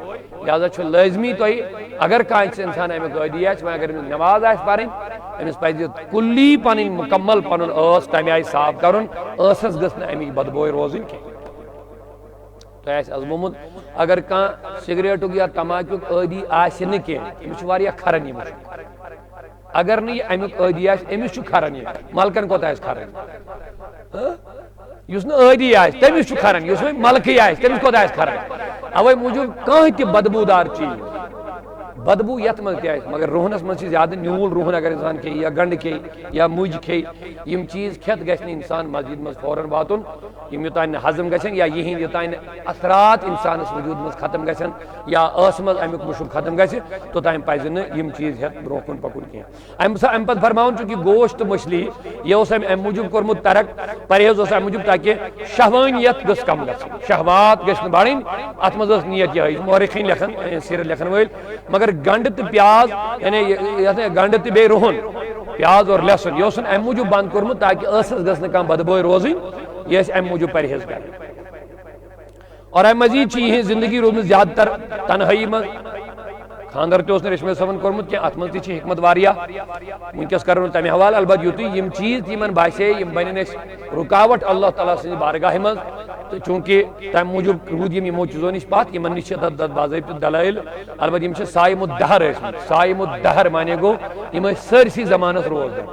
لہذا لازمی تھی اگر کانس انسان امیک عادی آہ اگر نماز آہ پڑھیں امس پہ کلی پن مکمل پن عس تمہ آئی صاف کرن عسس گھس نا امی بدبوئی روزن کی تہ ازمومت اگر کان سگریٹک یا تماکیک عادی آہ کی امس کھرن یہ اگر نی امیک عادی آہ امس کھرن یہ ملکن کوتہ کھرن اس عادی آہ تمس کھرن اس ملکی آہ تمس کوتہ کھرن اوے موجود کھانا تہ بدبودار چیز بدبو یت من تہ مگر روہنس من زیادہ نیول روہن اگر انسان کھے یا گنڈ کھے یا مجھ کھے یم چیز کھت گھس انسان مسجد مز فوراً واتن یم یوتان ہضم گھن یا یہ یوتان اثرات انسانس وجود مز ختم گھن یا اس مز امیک مشک ختم گھس توتان پزِ نہٕ یم چیز ہیت برو کن پکن کی ام پتہ فرماون چونکہ گوشت مچھلی یہ اس ام موجود کورمت ترک پرہیز اس ام موجود تاکہ شہوانیت گھس کم گھن شہوات گھس بڑھن ات مز نیت یہ مورخین لکھن سیر لکھن ول مگر گنڈ تو پیاز یعنی گنڈ تو بی روہن پیاز اور لہسن یہ ام موجود بند کورمت تاکہ عسس گھس نہ بدبوئی روزن یہ ام موجود پرہیز کر اور ام مزید یہ زندگی روزن زیادہ تر تنہائی من خاندر تہ ریشمل صبن کورمت کی ات من تہ حکمت واریاہ ونکس کرو تمہ حوالہ البتہ یوتھی یم چیز یمن باسے یم بنن اس رکاوٹ اللہ تعالیٰ سن بارگاہ من تو چونکہ تم موجود رود یم یمو چیزوں نش پات یمن نش باضابطہ دلائل البتہ یم صائم الدہر صائم الدہر مانے گو یم سرسی زمانس روز دن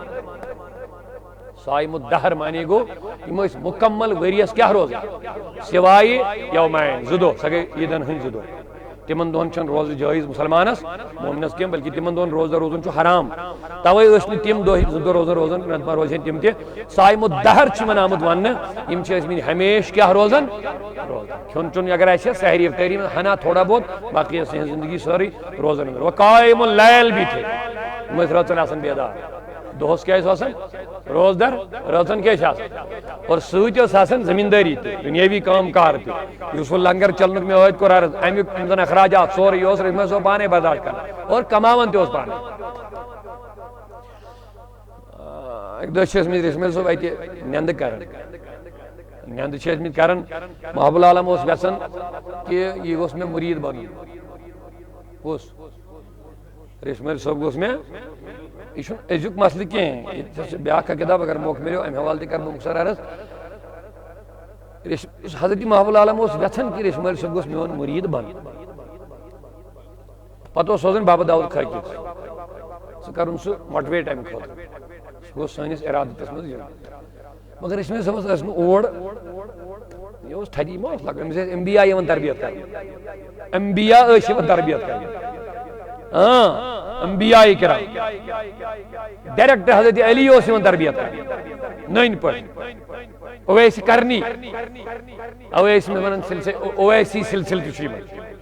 صائم الدہر مانے گو یم مکمل وریس کیا روز سوائے یومین زدو سگے عیدن ہند زدو تمن دہن چھ روز جائز مسلمانس مومنس کی بلکہ تمن دہن روزہ روزن حرام توے اس تم دہ روزہ روزن روزن تم تہ صائم الدہر من آمد ون یم ہمیشہ کیا روزن کھن چن اگر آسہ سحری افطاری میں ہنا تھوڑا بہت باقی زندگی ساری روزن وقائم اللیل بھی تھے رچن آسان بیدار دہس کیا روز در رچن کیا اور ست آسان زمینداری تہ دنیاوی کام کار تہ اس لنگر چلنک میں عائد کور عرض امیک زن اخراجات سورے اس رشمل صاحب پانے برداشت کر اور کماون تہ پانے ایک دہ رشمل صاحب اتہ نند کر نند کران محبوب العالم یژھان کہ یہ گوس مے مرید بنن کس رشمل صاحب گوس مے یہ ازیک مسئلہ کہیں بیاا کتاب اگر موقع ملو ام حوالہ کر مختصر عرض حضرت محبوب العالم یژھان کہ رشمل صاحب گوس میون مرید بن پتہ سوزن بابا داؤد خاکی سہ کرن سہ موٹیویٹ امہ خاطر سہ گوس سٲنِس ارادتس مز مگر رشمل صاحبس اور یہ تھدی ما لگان امس انبیاء تربیت کر انبیاء تربیت کر انبیاء کرام ڈائریکٹ حضرت علی تربیت نن پہ اویس کرنی اویس میں ونان سلسلہ اویسی سلسلہ تھی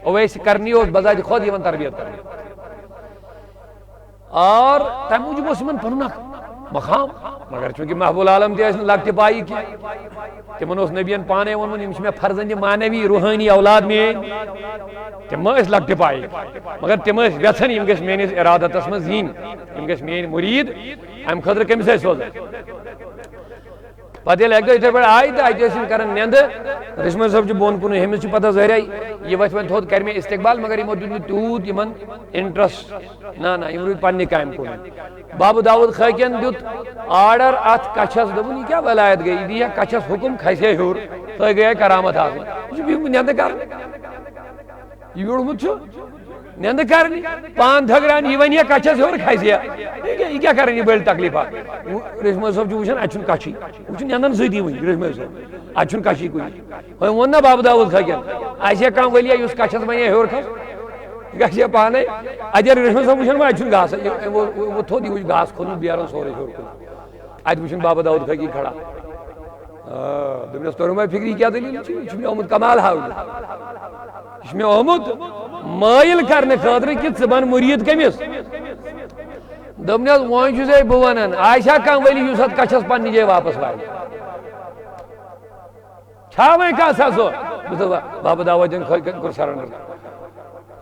اویس کرنی بذات خود تربیت کرنی اور تم موجود پن مقام مگر چونکہ محبوب العالم تہ لگت پائی کی تمن نبین پانے وونمت یم مے فرزند مانوی روحانی اولاد میان تم لگت پائی مگر تم یژھان یم گژھِ میٲنِس ارادتس مز یِنۍ یم گژھِ میٲنۍ مرید امہ خاطرٕ کٔمِس ٲسۍ سوزان پتہ ییٚلہِ اکہِ دۄہ یِتھے پٲٹھۍ آیہِ تہٕ اتہِ ٲسۍ یِم کران نیندٕ رشمل صٲب چھُ بۄن کُن ہیٚمِس چھُ پتہ ظٲہرے یہ وتھِ وۄنۍ تھوٚد کرِ مےٚ استقبال مگر یمو دیُت نہٕ تیوٗت یمن انٹرسٹ نہ یم روٗدۍ پننہِ کامہِ کُن بابا داؤد خاکین دیُت آرڈر ات کچھس دوٚپُن یہِ کیٛاہ ولایت گٔے یہِ دِیا کچھس حکم کھسہِ ہے ہیوٚر تۄہہِ گٔیے کرامت آسٕنۍ یہِ چھُ بِہِتھ نیندٕ کران یہ ویوڑمت نیند کرنی پان تھگران یہ ون کچھس ہور کھسہِ یہ کیا کرن یہ بڑی تکلیفہ رشمل صاحب وچھان اتھ کچھی وہ نیندن ستی ون رشمل صاحب اتھ کچھی کن وۄنۍ ووٚن نا بابا داؤد خاکین آسہِ کانٛہہ ؤلیا یُس کچھس ونیا ہیوٚر کھس گژھِ پانے اتھ رشمل صاحب وچھان اتھ گاسہ وہ تھوٚد یہ گاسہٕ کھوٚتمُت بیرن سورُے ہیوٚر کُن اتھ وچھان بابا داؤد خاکی کھڑا دوٚپنس توٚرُم فکری کیا دلیل یہ چھُ مےٚ آمُت کمال ہاونہِ یہ چھُ مےٚ آمُت مٲیل کرنہٕ خٲطرٕ کہ ژٕ بن مرید کٔمِس دوٚپنس وۄنۍ چھُسے بہٕ ونان آسیا کانٛہہ ؤلی یُس اتھ کچھس پننہِ جایہِ واپس واتہِ چھا وۄنۍ کانٛہہ سا سُہ بابا داؤدن کوٚر سرنڈر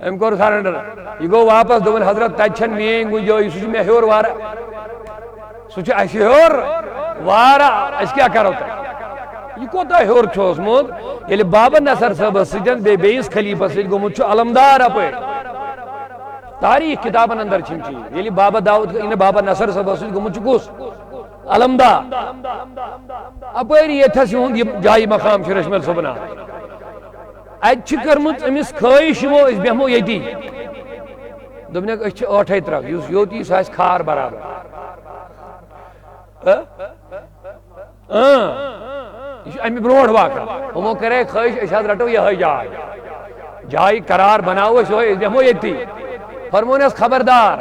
ام کور سرنڈر یہ گو واپس دون حضرت تچن مین گنجائش سہ مے ہیور وارا سہ اس ہیور وارا اس کیا کرو تھی یہ کوتا ہیور اوسمت یل بابا نصر صاحب سن بیس خلیفہ ست گومت علمدار اپ تاریخ کتابن اندر چیز یل بابا داؤد بابا نصر صاحب ست گومت کس علمدار اپر یتھس یہ جائی مقام رشمل صبنا ات کرمت امس خواہش وہ اس بیہمو یتی دپنک اس ٲٹھے ترک اس یوتی سہ آسہِ کھار برابر یہ امہ برونٹ واقع ہمو کرے خواہش اس رٹو یہ جائے جائے قرار بناو اس بیہمو یتی فرمونس خبردار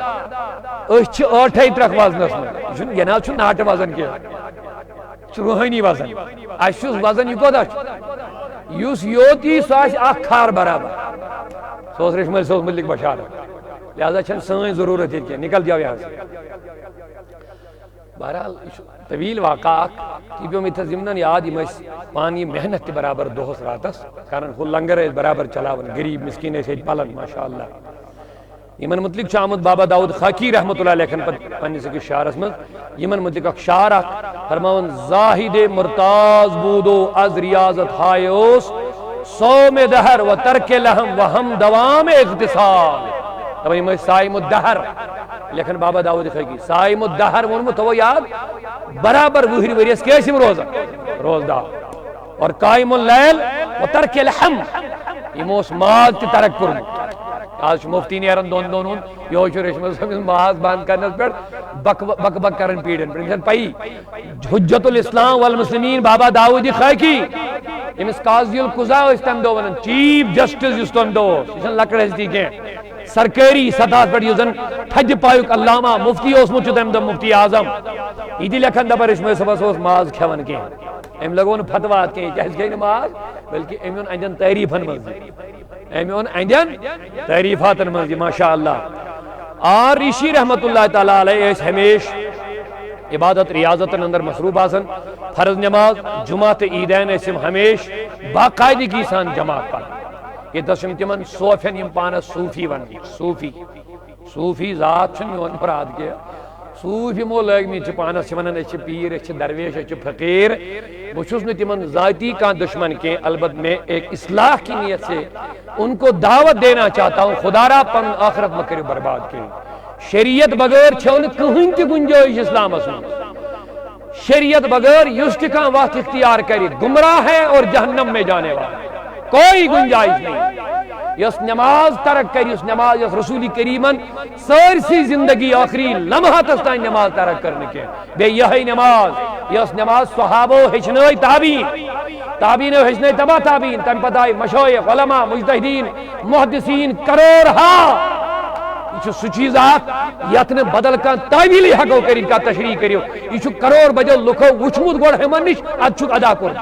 اس ٲٹھے ترک وزنس من یہ نا ناٹہ وزن کی روحانی وزن اس وزن یہ کوتا اس یوتی سہ آسہِ کھار برابر سو رشمل صاحب ملک بشارت لہذا چھن سن ضرورت یہ نکل جاؤ یہاں سے بہرحال طویل واقعہ یہ پیوم اتھا ضمن یاد یم پانی محنت تہ برابر دہس راتس کران ہو لنگر برابر چلاون غریب مسکین پلن ماشاء اللہ یمن متعلق آمد بابا داؤد خاکی رحمۃ اللہ علیہ پنس أکس شعرس من یمن متعلق اخ شعر فرماون زاہد مرتاز بودو از ریاضت ہایوس صوم دہر و ترک لہم و ہم دوام اغتصال تو یہ سائم الدہر لیکن بابا داؤد خاکی سائم الدہر ونمو تو یاد برابر وہری وریس کیسم روزدار اور قائم اللیل و ترک لحم یموس ماز تی ترک کرن آج مفتی نیرن دون یہ رشمل صاحب ماز بند کرنس پہ بک بک کرن پیڑن پہ پی حجت الاسلام والمسلمین بابا داؤد خاکی یمس قاضی القضاء اس تم دو ونن چیف جسٹس اس تم دو یہ لکڑ ہستی کی سرکاری سطح پہ زن تھج پایک علامہ مفتی اوسمت تم دہ مفتی اعظم یہ لکھن دپان رشمل صاحب ماز کھیون کی ام لگو فتوا کی کھے ماز بلکہ ام اون اندین تعریفن مز ام اون اندین تعریفاتن مز ماشاء اللہ اور رشی رحمت اللہ تعالی علیہ ہمیش عبادت ریاضتن اندر مصروف آسن فرض نماز جمعہ تے عیدین اسم ہمیش باقاعدگی سان جماعت پڑھ یہ دسم تمن صوفین یم پانس صوفی ون صوفی ذات چھن میون مراد کیا صوفی مو لگمی چھ پانس ونن اچھ پیر اچھ درویش اچھ فقیر بچھس نہ تمن ذاتی کا دشمن کے البت میں ایک اصلاح کی نیت سے ان کو دعوت دینا چاہتا ہوں خدا را پن آخرت مکر برباد کی شریعت بغیر چھون کہیں تی گنجائش اسلام اسم شریعت بغیر یستکان وقت اختیار کری گمراہ ہے اور جہنم میں جانے والا کوئی گنجائش نہیں یس نماز ترک کری اس نماز یس رسول کریمن سرسی زندگی آخری لمحات استائن نماز ترک کرنے کے بے یہی نماز یس نماز صحابہ ہچنائی تابین ہچنائی تبا تابین تم پتائی مشایخ علماء مجتہدین محدثین کرور ہاں یہ سچیزات یتن بدل کان تعویلی حقو کری کا تشریح کریو یہ کرور بجل لکھو وچمود گوڑ ہمان نش ادچک ادا کر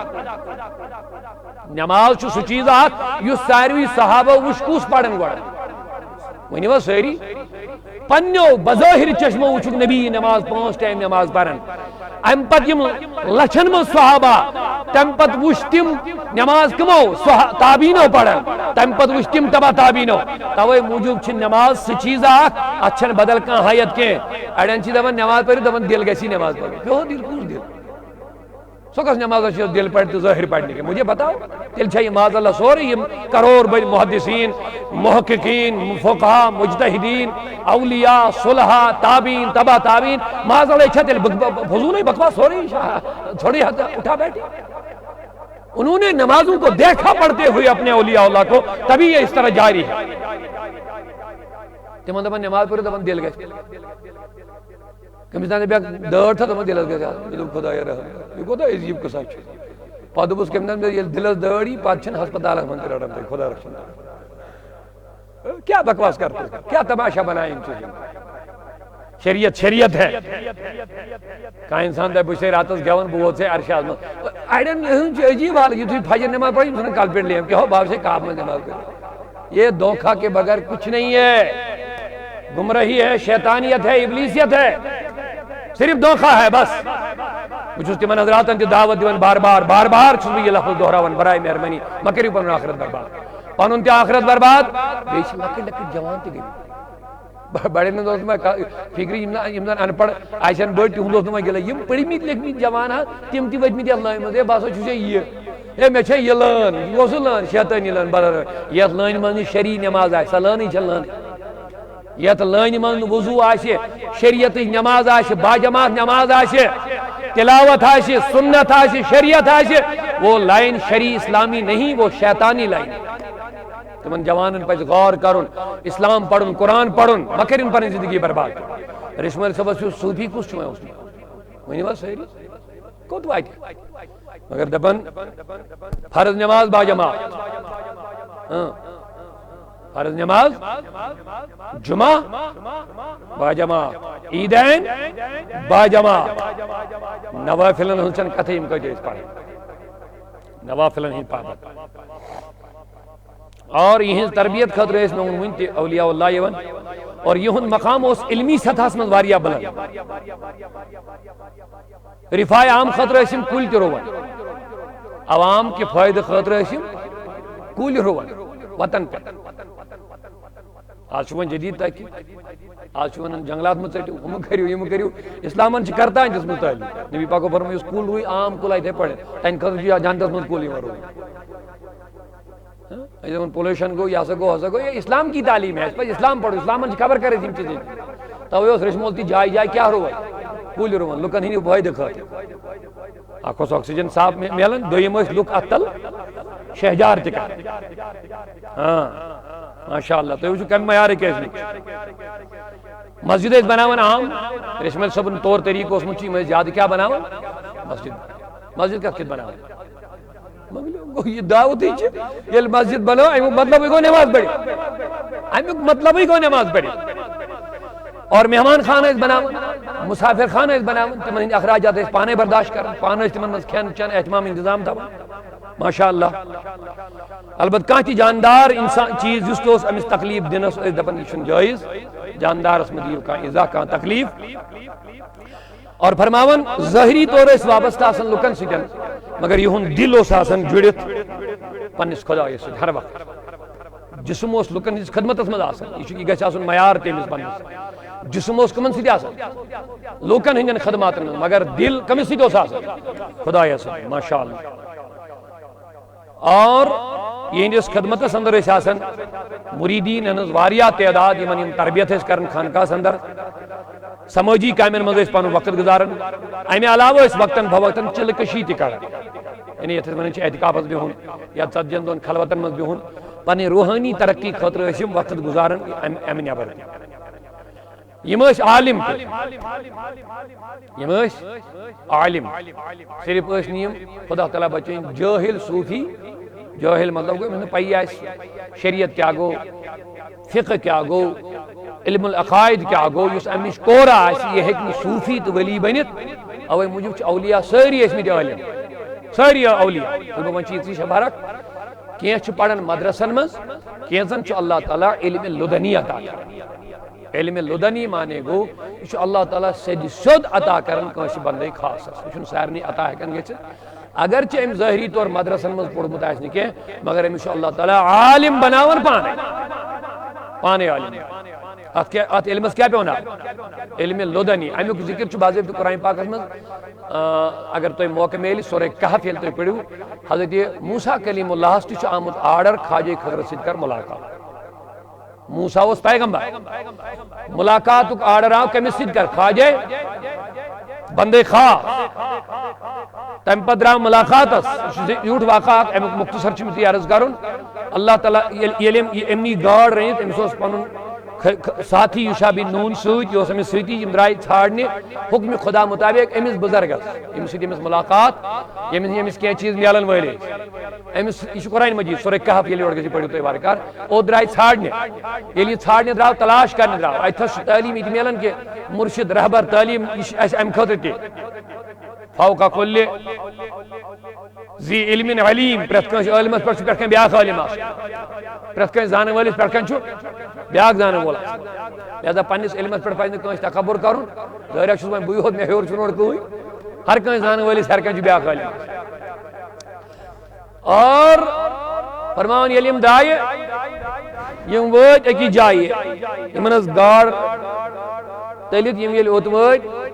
نماز چھ سچیزات یہ ساروی صحابہ وشکوس پڑھن گوڑ ونیو ساری پنیو بظاہر چشمو وچک نبی نماز 5 ٹائم نماز پڑھن ام پت یم لچھن من صحابہ تم پت وشتم نماز کمو تابینو پڑھن تم پت وشتم تبا تابینو توے موجود چھ نماز سچیزات اچھن بدل کان حیت کے اڑن چھ دون نماز پڑھ دون دل گسی نماز پڑھ کیوں دل کون دل سوکس نماز اچھے دل پڑھ تو ظاہر پڑھنے کے مجھے بتاؤ دل چھائی ماذا اللہ سوری کرور بین محدثین محققین فقہاں مجتہدین اولیاء صلحاء تابین تبا تابین ماذا اللہ اچھا دل فضول بکواس ہو رہی چھوڑی اٹھا بیٹھی انہوں نے نمازوں کو دیکھا پڑھتے ہوئے اپنے اولیاء اللہ کو تبھی یہ اس طرح جاری ہے تمہیں دبن نماز پڑھے دبن دل گئے کمیستان بیاک دار تھا تو میں دلت گیا دلت خدا یا رہا یہ کوتا عزیب کو ساتھ چھو پادو بس کمیستان میں دلت داری پادشن ہسپتال من کر رہا ہے خدا رکھشن کیا بکواس کرتے ہیں کیا تماشا بنائیں ان چیزیں شریعت ہے کہاں انسان دے بچے راتس گیون بہت سے عرش آزمان آئیڈن عجیب حال یہ تو فجر نماز پڑھی انہوں نے کال پیٹ لیا کہ ہو باپ سے کعب میں نماز پڑھی یہ دھوکہ کے بغیر کچھ نہیں ہے گمراہی ہے شیطانیت ہے ابلیسیت ہے صرف دھوکہ ہے بس مجھے اس تیمان حضرات انتی دعوت دیون بار بار چھو بھی یہ لفظ دہراون برائے مہرمانی مکری پر آخرت برباد پنن تہ آخرت برباد بیچ لکٹ لکٹ جوان تہ گئی بڑن میں فکری یم زن ان پڑھ آسن بڑ تہند گلا یم پڑھمت لیکھمت جوان تم تہ ؤتھمت یتھ لٲنہِ منٛز بہٕ ہسا چھُس یہ مے چھے یہ لٲن یہ گوٚو سُہ لٲن شیطٲنی لٲن بدل یتھ لٲنہِ منٛز نہٕ شرعی نماز آسہِ سۄ لٲنٕے چھےٚ لٲنٕے یتھ لٲنہِ منٛز نہٕ وضوٗ آسہِ شریعتٕچ نماز آسہِ باجماعت نماز آسہِ تلاوت آسہِ سنت آسہِ شریعت آسہِ وہ لائن شرعی اسلامی نہیں وہ شیطانی لائن تمن جوانن پہ غور کرن اسلام پڑھن قرآن پڑھن مکرن پنن زندگی برباد رشمل صبس صوفی کس چھو اس ونیو ساری کوت وات مگر دپن فرض نماز باجماعت فرض نماز جمعہ باجماعت عیدین باجماعت نوافلن ہنچن کتھے یم کجے پڑھ نوافلن ہن پابند اور یہ تربیت خطر اس میں ون تہ اولیاء اللہ یون اور یہ مقام اس علمی سطح من واریا بلند رفاع عام خطر اسم کل تہ روان عوام کے فائدہ خطر اسم کل روان وطن پہ آج ون جدید تحقیق آج ون جنگلات میں ژٹو ہم کریو یم کریو اسلامن چھ کرتا جس میں تعلیم نبی پاک فرمایا اس کل روئی عام کل ایتھے پڑھے تن خطر جانتس من کل یوان روئی پولوشن گو یا گو یہ اسلام کی تعلیم ہے اس پر اسلام پڑھو اسلام خبر کرے تم چیزیں تو اس رشمول تی جائے جائے کیا روان کول روان لکن ہی فائدہ خاطر اکھوس آکسیجن صاف ملن دویم اس لک اتل شہجار تہ ہاں ماشاءاللہ تو وچھو کم معیار کیس مسجد اس بناون عام رشمل صبن طور طریقہ اس مچی میں زیادہ کیا بناون مسجد کا کت بناون یہ دعوت ہی یل مسجد بنو امیک مطلب گو نماز پڑھی امیک مطلب گو نماز پڑھی اور مہمان خانہ اس بناون مسافر خانہ اس بناون تمن اخراجات اس پانے برداشت کر پانے تمن مز کھین چن اہتمام انتظام تھا ماشاءاللہ البتہ کانتی جاندار انسان چیز جس تو امس تکلیف دنس دپن یہ جائز جاندار اس مدیو کا اذا کا تکلیف اور فرماون ظاہری طور اس وابستہ آسن لکن سکن مگر یہ دل اس آسن جڑت پنس خدا سے ہر وقت جسم اس لکن ہز خدمت مز آسن یہ گھس آسن معیار تمس پنس جسم اس کمن سی آسن لوکن ہندین خدمات مگر دل کمس سی آسن خدا سے ماشاءاللہ اور یہ خدمت اندر اس آسن مریدین ہنز واریاہ تعداد یمن تربیت کرن خانقاہ اندر سماجی کامن مز پن وقت گزارن امہ علاوہ اس وقتاً فوقتاً چل کشی تہ کڑان یعنی یتھ ونان اعتکافس بہن یا ژتجین دۄہن خلوتن مز بہن پن روحانی ترقی خاطر وقت گزارن امہ نبر یم عالم یم عالم صرف نیم خدا تعالیٰ بچین جاہل صوفی جاہل مطلب گو پی شریعت کیا گو فقہ کیا گو علم العقائد کیا گو اس امش کورا یہ ہیکن صوفی تو ولی بنت اوے موجود اولیاء ساری اسمت عالم ساری اولیاء بہ چیز فرق کی پڑھن مدرسن مز کینزن اللہ تعالیٰ علم لدنی عطا کر علم لدنی مانے گو یہ اللہ تعالیٰ سید سود عطا کرن کنس بندے خاص یہ سارے عطا ہیکن گھت اگرچہ ام ظاہری طور مدرسن مز پوڑمت آس کی مگر امس اللہ تعالیٰ عالم بناون پانے عالم ات علمس کیا پہ علم لدنی امیک ذکر باضابطہ قرآن پاکس مز اگر تھی موقع میل سورہ کہف یل تھی پڑھو حضرت موسیٰ کلیم اللہ تہ آمت آرڈر خواجہ خضر ست کر ملاقات موسیٰ اس پیغمبر ملاقات آرڈر آو کمس ست کر خواجہ بندے خواہ تم پہ درا ملاقات یوٹ واقعہ امیک مختصر چھ عرض کرن اللہ تعالیٰ امنی گاڑ رنت امس پن ساتھی یوشا بن نون ست امس ستی درائے ژھانڈنے حکم خدا مطابق امس بزرگس امس ست امس ملاقات یمس کی چیز ملن ول امس یہ قرآن مجید سورہ کہف یل یور گژھِ پڑھو تھی وارکار او درائے ژھانڈنے یل ژھانڈنے دراو تلاش کرنے دراو اتھس تعلیم یہ ملن کہ مرشد رہبر تعلیم یہ ام خاطر تہ فوق کل ذی علم علیم پرت کنس علمس پہ پہ بیاکھ عالم پرت کنس زان ولس پہ بیاکھ زان وول لہذا پنس علمس پہ پہ کنس تکبر کرن ظاہر چھس بہ یوت مے ہیور چھ کہین ہر کنس زان ولس ہر کنس بیاکھ عالم اور فرمان ییٚلہِ یِم درٛایہِ یِم وٲتۍ أکِس جایہِ یِمن ٲس گاڈ تٔلِتھ یِم ییٚلہِ اوٚت وٲتۍ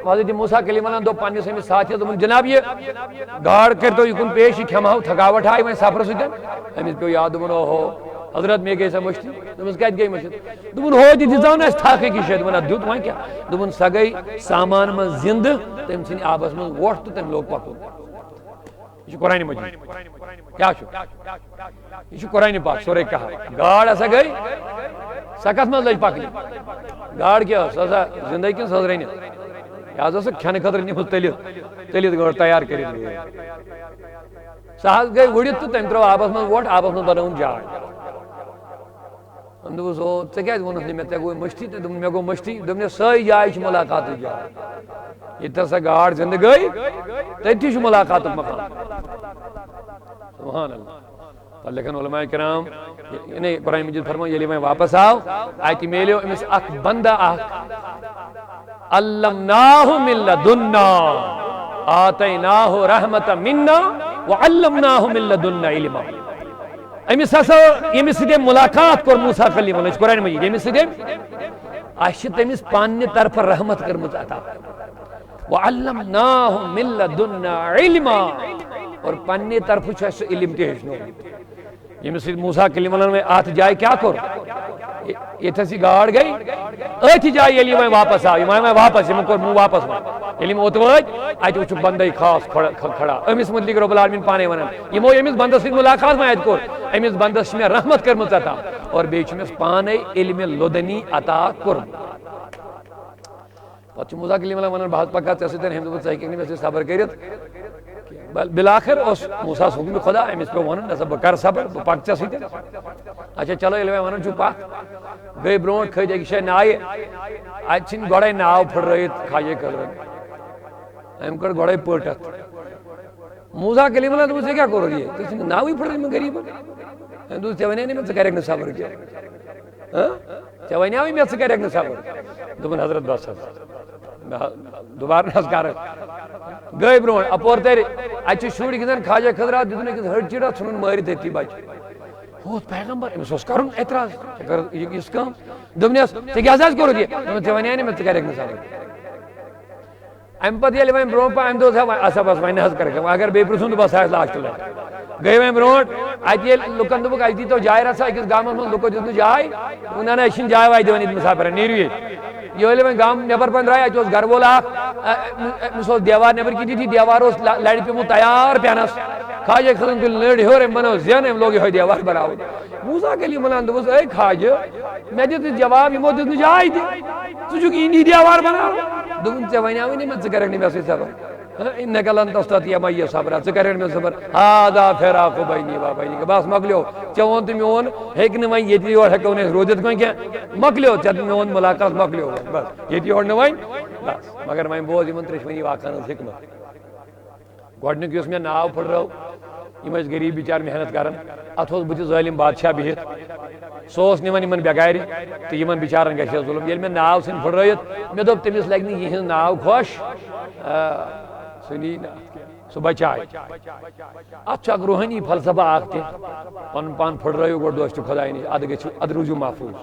حضرت موسیٰ کلیم اللہ دوٚپ پننِس أمِس ساتھیَس دوٚپُن جناب یہِ گاڈ کٔرۍتو یِکُن پیش یہِ کھٮ۪مہو تھکاوٹ آیہِ وۄنۍ سفرٕ سۭتۍ أمِس پیوٚو یاد دوٚپُن اوہو حضرت مےٚ گٔے سۄ مٔشتٕے دوٚپمَس کَتہِ گٔے مٔشِد دوٚپُن ہو تہِ دِژاو نہٕ اَسہِ تھکھ أکِس جایہِ دوٚپُن اَتھ دیُت وۄنۍ کیٛاہ دوٚپُن سۄ گٔے سامان منٛز زِنٛدٕ تٔمۍ ژھٕنۍ آبس منٛز وۄٹھ تہٕ تٔمۍ لوگ پکُن یہ چھُ قرآنِ مجیٖد کیٛاہ چھُ یہ چھُ قرآنِ پاک سورُے کہا گاڈ ہسا گٔے سۄ کتھ منٛز لٔج پکنہِ گاڈ کیٛاہ ٲس سۄ ہسا زِنٛدے کِنہٕ سۄ ٲس رٔنِتھ یہِ حظ ٲس سۄ کھٮ۪نہٕ خٲطرٕ نِمٕژ تٔلِتھ گٲڈ تیار کٔرِتھ سۄ حظ گٔے وُڑِتھ تہٕ تٔمۍ ترٲو آبس منٛز وۄٹھ آبس منٛز بنٲوٕن جاے دوٚپُس او ژےٚ کیٛازِ ووٚنُتھ نہٕ مےٚ ژےٚ گوٚو مٔشتٕے تہٕ دوٚپُن مےٚ گوٚو مٔشتٕے دوٚپنَس سۄے جاے چھِ مُلاقاتٕچ جاے ییٚتہِ سۄ گاڈ زِنٛدٕ گٔے تٔتھی چھُ مُلاقاتُک مقام سبحان اللہ پتہٕ لیکھن علماء کرام یعنی قرآن مجیٖد فرماو ییٚلہِ وۄنۍ واپس آو اَتہِ میلیو أمِس اکھ بنٛدٕ اکھ علمناہُ من لدُنّا آتیناہُ رحمة منا وعلمناہُ من لدُنّا علما أمِس ہسا ییٚمِس سۭتۍ أمۍ مُلاقات کوٚر موسیٰ کلیم اللہ قرآن مجیٖد ییٚمِس سۭتۍ أمۍ اَسہِ چھِ تٔمِس پننہِ طرفہٕ رحمت کٔرمٕژ عطا وعلمناہُ من لدُنّا علما اور پننہِ طرفہٕ چھُ اَسہِ سُہ علم تہِ ہیٚچھنومُت ییٚمِس سۭتۍ موسیٰ کلیم اللہ وۄنۍ اتھ جایہِ کیٛاہ کوٚر ییٚتھس یہِ گاڈ گٔے أتھۍ جایہِ ییٚلہِ یہِ وۄنۍ واپس آو یِم آے وۄنۍ واپس یِمن کوٚر موٗ واپس وۄنۍ ییٚلہِ یِم اوٚت وٲتۍ اَتہِ وٕچھُکھ بنٛدے خاص کھڑا أمِس مُتعلِق رۄب العالمیٖن پانے وَنان یِمو ییٚمِس بنٛدس سۭتۍ مُلاقات وۄنۍ اَتہِ کوٚر أمِس بنٛدس چھِ مےٚ رحمت کٔرمٕژ عطا اور بیٚیہِ چھُ أمِس پانے علمِ لُدنی عطا کوٚرمُت پتہٕ چھُ موسیٰ کلیم اللہ وَنان بہٕ حظ پکہٕ ہا ژےٚ سۭتۍ أمۍ دوٚپُن ژٕ ہیٚککھ نہٕ مےٚ سۭتۍ صبر کٔرِتھ بِلاخر اوس موسیٰ ہس حُکمہِ خۄدا أمِس پیوٚو وَنُن نسا بہٕ کر صبر بہٕ پکہٕ ژےٚ سۭتۍ اچھا چلو ییٚلہِ وۄنۍ وَنان چھُ پکھ گٔے برونٛٹھ کھٔتۍ أکِس جایہِ نایہِ اَتہِ ژھٕنۍ گۄڈے ناو پھٕٹرٲیِتھ خواجے خضرن أمۍ کٔڑ گۄڈے پٔٹ اَتھ موسیٰ کلیم اللہ دوٚپُس ژےٚ کیٛاہ کوٚرُتھ یہِ ژےٚ ژھٕنۍ ناوٕے پھٕٹرٲیمٕژ غریٖبن أمۍ دوٚپُس ژےٚ وَنے نہٕ مےٚ ژٕ کَرکھ نہٕ صبر کیٚنٛہہ ژےٚ وَنیٛاوٕے مےٚ ژٕ کَرکھ نہٕ صبر دوٚپُن حضرت بس حظ دُبارٕ نہٕ حظ کَرٕ گٔے برونٛٹھ اَپور تَرِ اَتہِ چھِ شُرۍ گِنٛدان خواجہ خضرا دِتُن أکِس ہٕڑ چِڑا ژھٕنُن مٲرِتھ أتھی بچہِ ہوٗت پیغمبر أمِس اوس کَرُن اعتراض ژےٚ کٔرٕتھ یِژھ کٲم دوٚپنَس ژےٚ کیٛاہ حظ کوٚرُتھ یہِ دوٚپُن ژےٚ وَنیٛاے نہٕ مےٚ ژٕ کَرکھ نہٕ صبر اَمہِ پتہٕ ییٚلہِ وۄنۍ برونٛہہ پہن أمۍ دوٚپ اَسا بس وۄنۍ نہٕ حظ کَرکھ اگر بیٚیہِ پرٛژھُن تہٕ بس آسہِ لاسٹہٕ لٹہِ گٔے وۄنۍ برونٛٹھ اَتہِ ییٚلہِ لُکن دوٚپُکھ اَسہِ دیٖتو جاے رژھا أکِس گامس منٛز لُکو دیُت نہٕ جاے دوٚپُن نہ نہ أسۍ چھِنہٕ جاے واے دِوان ییٚتہِ مُسافِرن نیٖرِو ییٚتہِ ییٚلہِ وۄنۍ گامہٕ نٮ۪بر پہن درٛاے اَتہِ اوس گرٕ وول اکھ أمِس اوس دیوار نٮ۪برٕ کِنۍ یِتھی دیوار اوس لرِ پیوٚمُت تیار پینس خواجہ خضرن تُلۍ لٔڑ ہیوٚر أمۍ بنٲو زٮ۪ن أمۍ لوگ یِہوے دیوار بناوُن موسیٰ کلیم اللہن دوٚپُس اے خواجہ مےٚ دِتُتھ جواب یِمو دیُت نہٕ جاے تہِ ژٕ چھُکھ یِہِنٛدی دیوار بناوان دوٚپُن ژےٚ وَنیٛاوٕے نہٕ مےٚ ژٕ کَرکھ نہٕ مےٚ سۭتۍ صبر اِنَّکَ لَن تَسْتَطِیعَ مَعِیَ صَبْرًا ژٕ کَرکھ مےٚ صبر ہاذا فِراقُ بَینِی و بَینِکَ بس مۄکلیو ژےٚ ووٚن تہٕ میون ہیٚکہِ نہٕ وۄنۍ ییٚتہِ یورٕ ہٮ۪کو نہٕ أسۍ روٗزِتھ وۄنۍ کینٛہہ مۄکلیو ژےٚ تہٕ میون مُلاقات مۄکلیو وۄنۍ بس ییٚتہِ یورٕ نہٕ وۄنۍ بس مگر وۄنۍ بوز یِمن ترٛیشوٕنی واقعن ہٕنٛز حِکمت گۄڈنیُک یُس مےٚ ناو پھٕٹرٲو یِم ٲسۍ غریٖب بِچارٕ محنت کران اتھ اوس بٕتھِ ظٲلِم بادشاہ بِہِتھ سُہ اوس نِوان یِمن بٮ۪گارِ تہٕ یِمن بِچارن گژھِ ہے ظُلم ییٚلہِ مےٚ ناو ژھٕنۍ پھٕٹرٲیِتھ مےٚ دوٚپ تٔمِس لگہِ نہٕ یِہِنٛز ناو خۄش سُہ نی نہٕ سُہ بچاے اتھ چھُ اکھ روحٲنی فلسفہ اکھ تہِ پنُن پان پھٕٹرٲیِو گۄڈٕ دوستہِ خۄداے نِش ادٕ روٗزِو محفوٗظ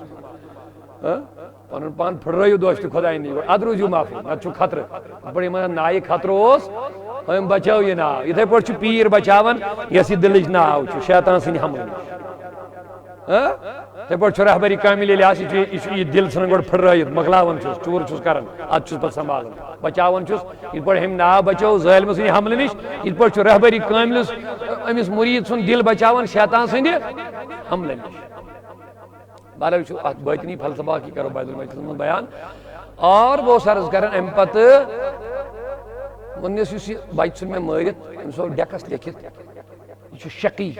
پنُن پان پھٕٹرٲیِو دوستہِ خۄداے نِش گۄڈٕ ادٕ روٗزِو محفوٗظ نتہٕ چھُ خطرٕ یِتھ پٲٹھۍ یِمن نایہِ خطرٕ اوس أمۍ بچٲو یہِ ناو یِتھٕے پٲٹھۍ چھُ پیٖر بچاوان یۄس یہِ دِلٕچ ناو چھِ شیطان سٕنٛدِ حملہٕ نِش یِتھٕے پٲٹھۍ چھُ رہبری کامِل ییٚلہِ آسہِ یہِ چھُ یہِ دِل ژھٕنان گۄڈٕ پھٕٹرٲیِتھ مۄکلاوان چھُس ژوٗر چھُس کران ادٕ چھُس پتہٕ سنبھالان بچاوان چھُس یِتھ پٲٹھۍ أمۍ ناو بچٲو ظٲلمہٕ سٕنٛدِ حملہٕ نِش یِتھ پٲٹھۍ چھُ رہبری کامِلس أمِس مُریٖد سُنٛد دِل بچاوان شیطان سٕنٛدِ حملہٕ نِش بہرحال چھُ اتھ باطنی فلسفہ یہِ کرو بیت المقدسس منٛز بیان اور بہٕ اوسُس عرض کران امہِ پتہٕ ووٚننس یُس یہِ بچہِ ژھُن مےٚ مٲرِتھ أمِس اوس ڈیکس لیکھِتھ یہِ چھُ شقی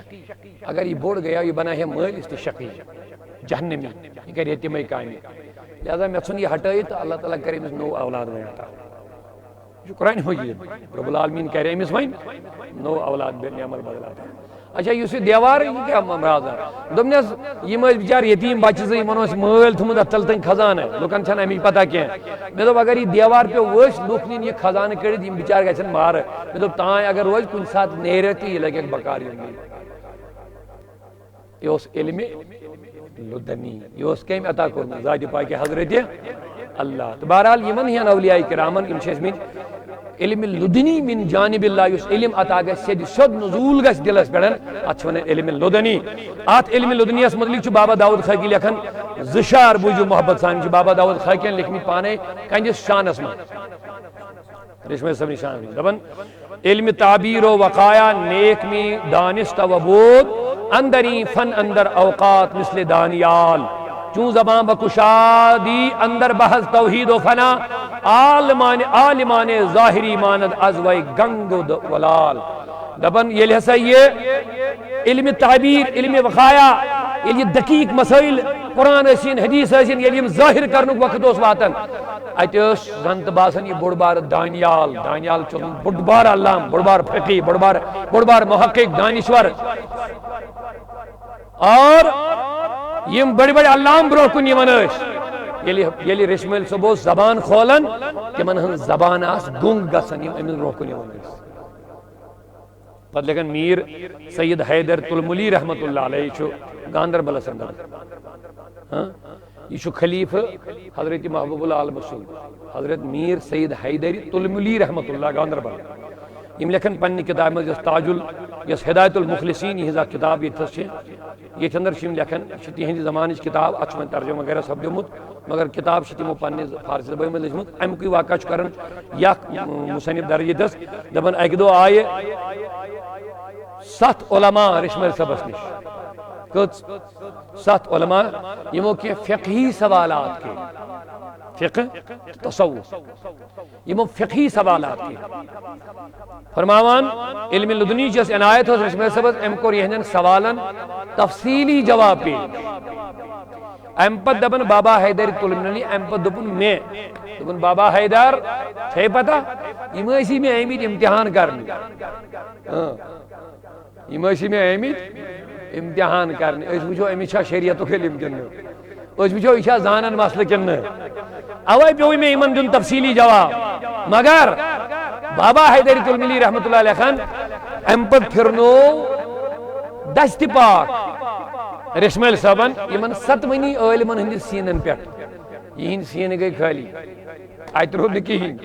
اگر یہِ بوٚڑ گٔیو یہِ بناے ہے مٲلِس تہِ شقی جہنمی یہِ کرِ ہے تِمے کامہِ لہذا مےٚ ژھُن یہِ ہٹٲیِتھ تہٕ اللہ تعالیٰ کرِ أمِس نوٚو اولاد وۄنۍ عطا یہِ چھُ قرآنِ مجیٖد رۄب العالمیٖن کرِ أمِس وۄنۍ نوٚو اولاد بے نعمت بدل عطا اچھا یُس یہِ دیوار یہِ کیٛاہ مرازا دوٚپنس یِم ٲسۍ بِچارٕ یتیٖم بچہِ زٕ یِمن اوس مٲلۍ تھوٚمُت اتھ تل تٔنۍ خزانہٕ لُکن چھنہٕ امیِچ پتہ کینٛہہ مےٚ دوٚپ اگر یہِ دیوار پیوٚو ؤسۍ لُکھ نِنۍ یہِ خزانہٕ کٔڑِتھ یِم بِچارٕ گژھن مارٕ مےٚ دوٚپ تانۍ اگر روزِ کُنہِ ساتہٕ نیرِ تہٕ یہِ لگٮ۪کھ بکار یُن یہ علم لدنی یہ کم عطا کورمت ذات پاک حضرت اللہ تو بہرحال یمن ہین اولیاء کرامن یم علم لدنی من جانب اللہ اس علم عطا گھس سیود نزول گھس دلس پہ ات علم لدنی ات علم لدنیس متعلق بابا داؤد خاکی لکھان زشار بوجو محبت سان بابا داؤد خاکین لکھمت پانے کہندس شانس من ریشمے صاحب شان دپان علم تعبیر و وقایا نیک می دانست و بود اندری فن اندر اوقات مثل دانیال چون زبان بکشادی اندر بحث توحید و فنا عالمان ظاہری ماند از وی گنگ و ولال دبن یہ ہسا یہ علم تعبیر علم وقایا یہ دقیق مسائل قرآن ٲسِن حدیث ٲسِن ییٚلہِ یِم ظٲہِر کرنُک وقت اوس واتان اتہِ ٲس زن تہٕ باسان یہِ بوٚڑ بار دانیال چھُ بوٚڑ بار علام بوٚڑ بار فقی بوٚڑ بار محقق دانشور اور یم بڑی بڑی علام برو کن یمن یلی ریشمل صبح اوس زبان کھولان تمن ہن زبان آس گنگ گژھان یم امس برو کن یمن پتہ لیکن میر سید حیدر تلملی رحمت اللہ علیہ چھُ گاندربلس اندر یہ چھُ خلیفہ حضرت محبوب العالم رسول حضرت میر سید حیدر تلملی رحمت اللہ گاندربل یم لکھن پنہ کتاب مز یس ہدایت المخلصین یہ کتاب یہ اندر لکھن تہند زمانچ کتاب ات ترجمہ وغیرہ سپدمت مگر کتاب تمو پنہ فارسی زبان مز لچمت امیک واقعہ کران یک مصنف درج دس دپان اکہ دہ آئے 7 علماء ریشمل صبس نش کچھ 7 علماء یمو کی فقہی سوالات کے فقہ تصوف یمو فقہی سوالات کے فرماوان علم لدنی جس عنایت ہو رشمہ صبت ام کو یہنن سوالن تفصیلی جواب پی ام پت دبن بابا حیدر تلمنی ام پت دبن میں دبن بابا حیدر چھے پتا اسی میں اہمیت امتحان کرنی اسی میں اہمیت امتحان کرنی اس وچھو امیشا شریعتو کے علم کنن اس وچھو ایشا زانن مسئلہ کنن اوائی پیوئی میں ایمن دن تفصیلی جواب مگر بابا حیدر تلملی رحمت اللہ علیہ خان امپت پھرنو دست پاک ریشمل صاحبن یمن 7 عالمن ہندی سینن پیٹ یہ سین گئی خالی ات رود کہین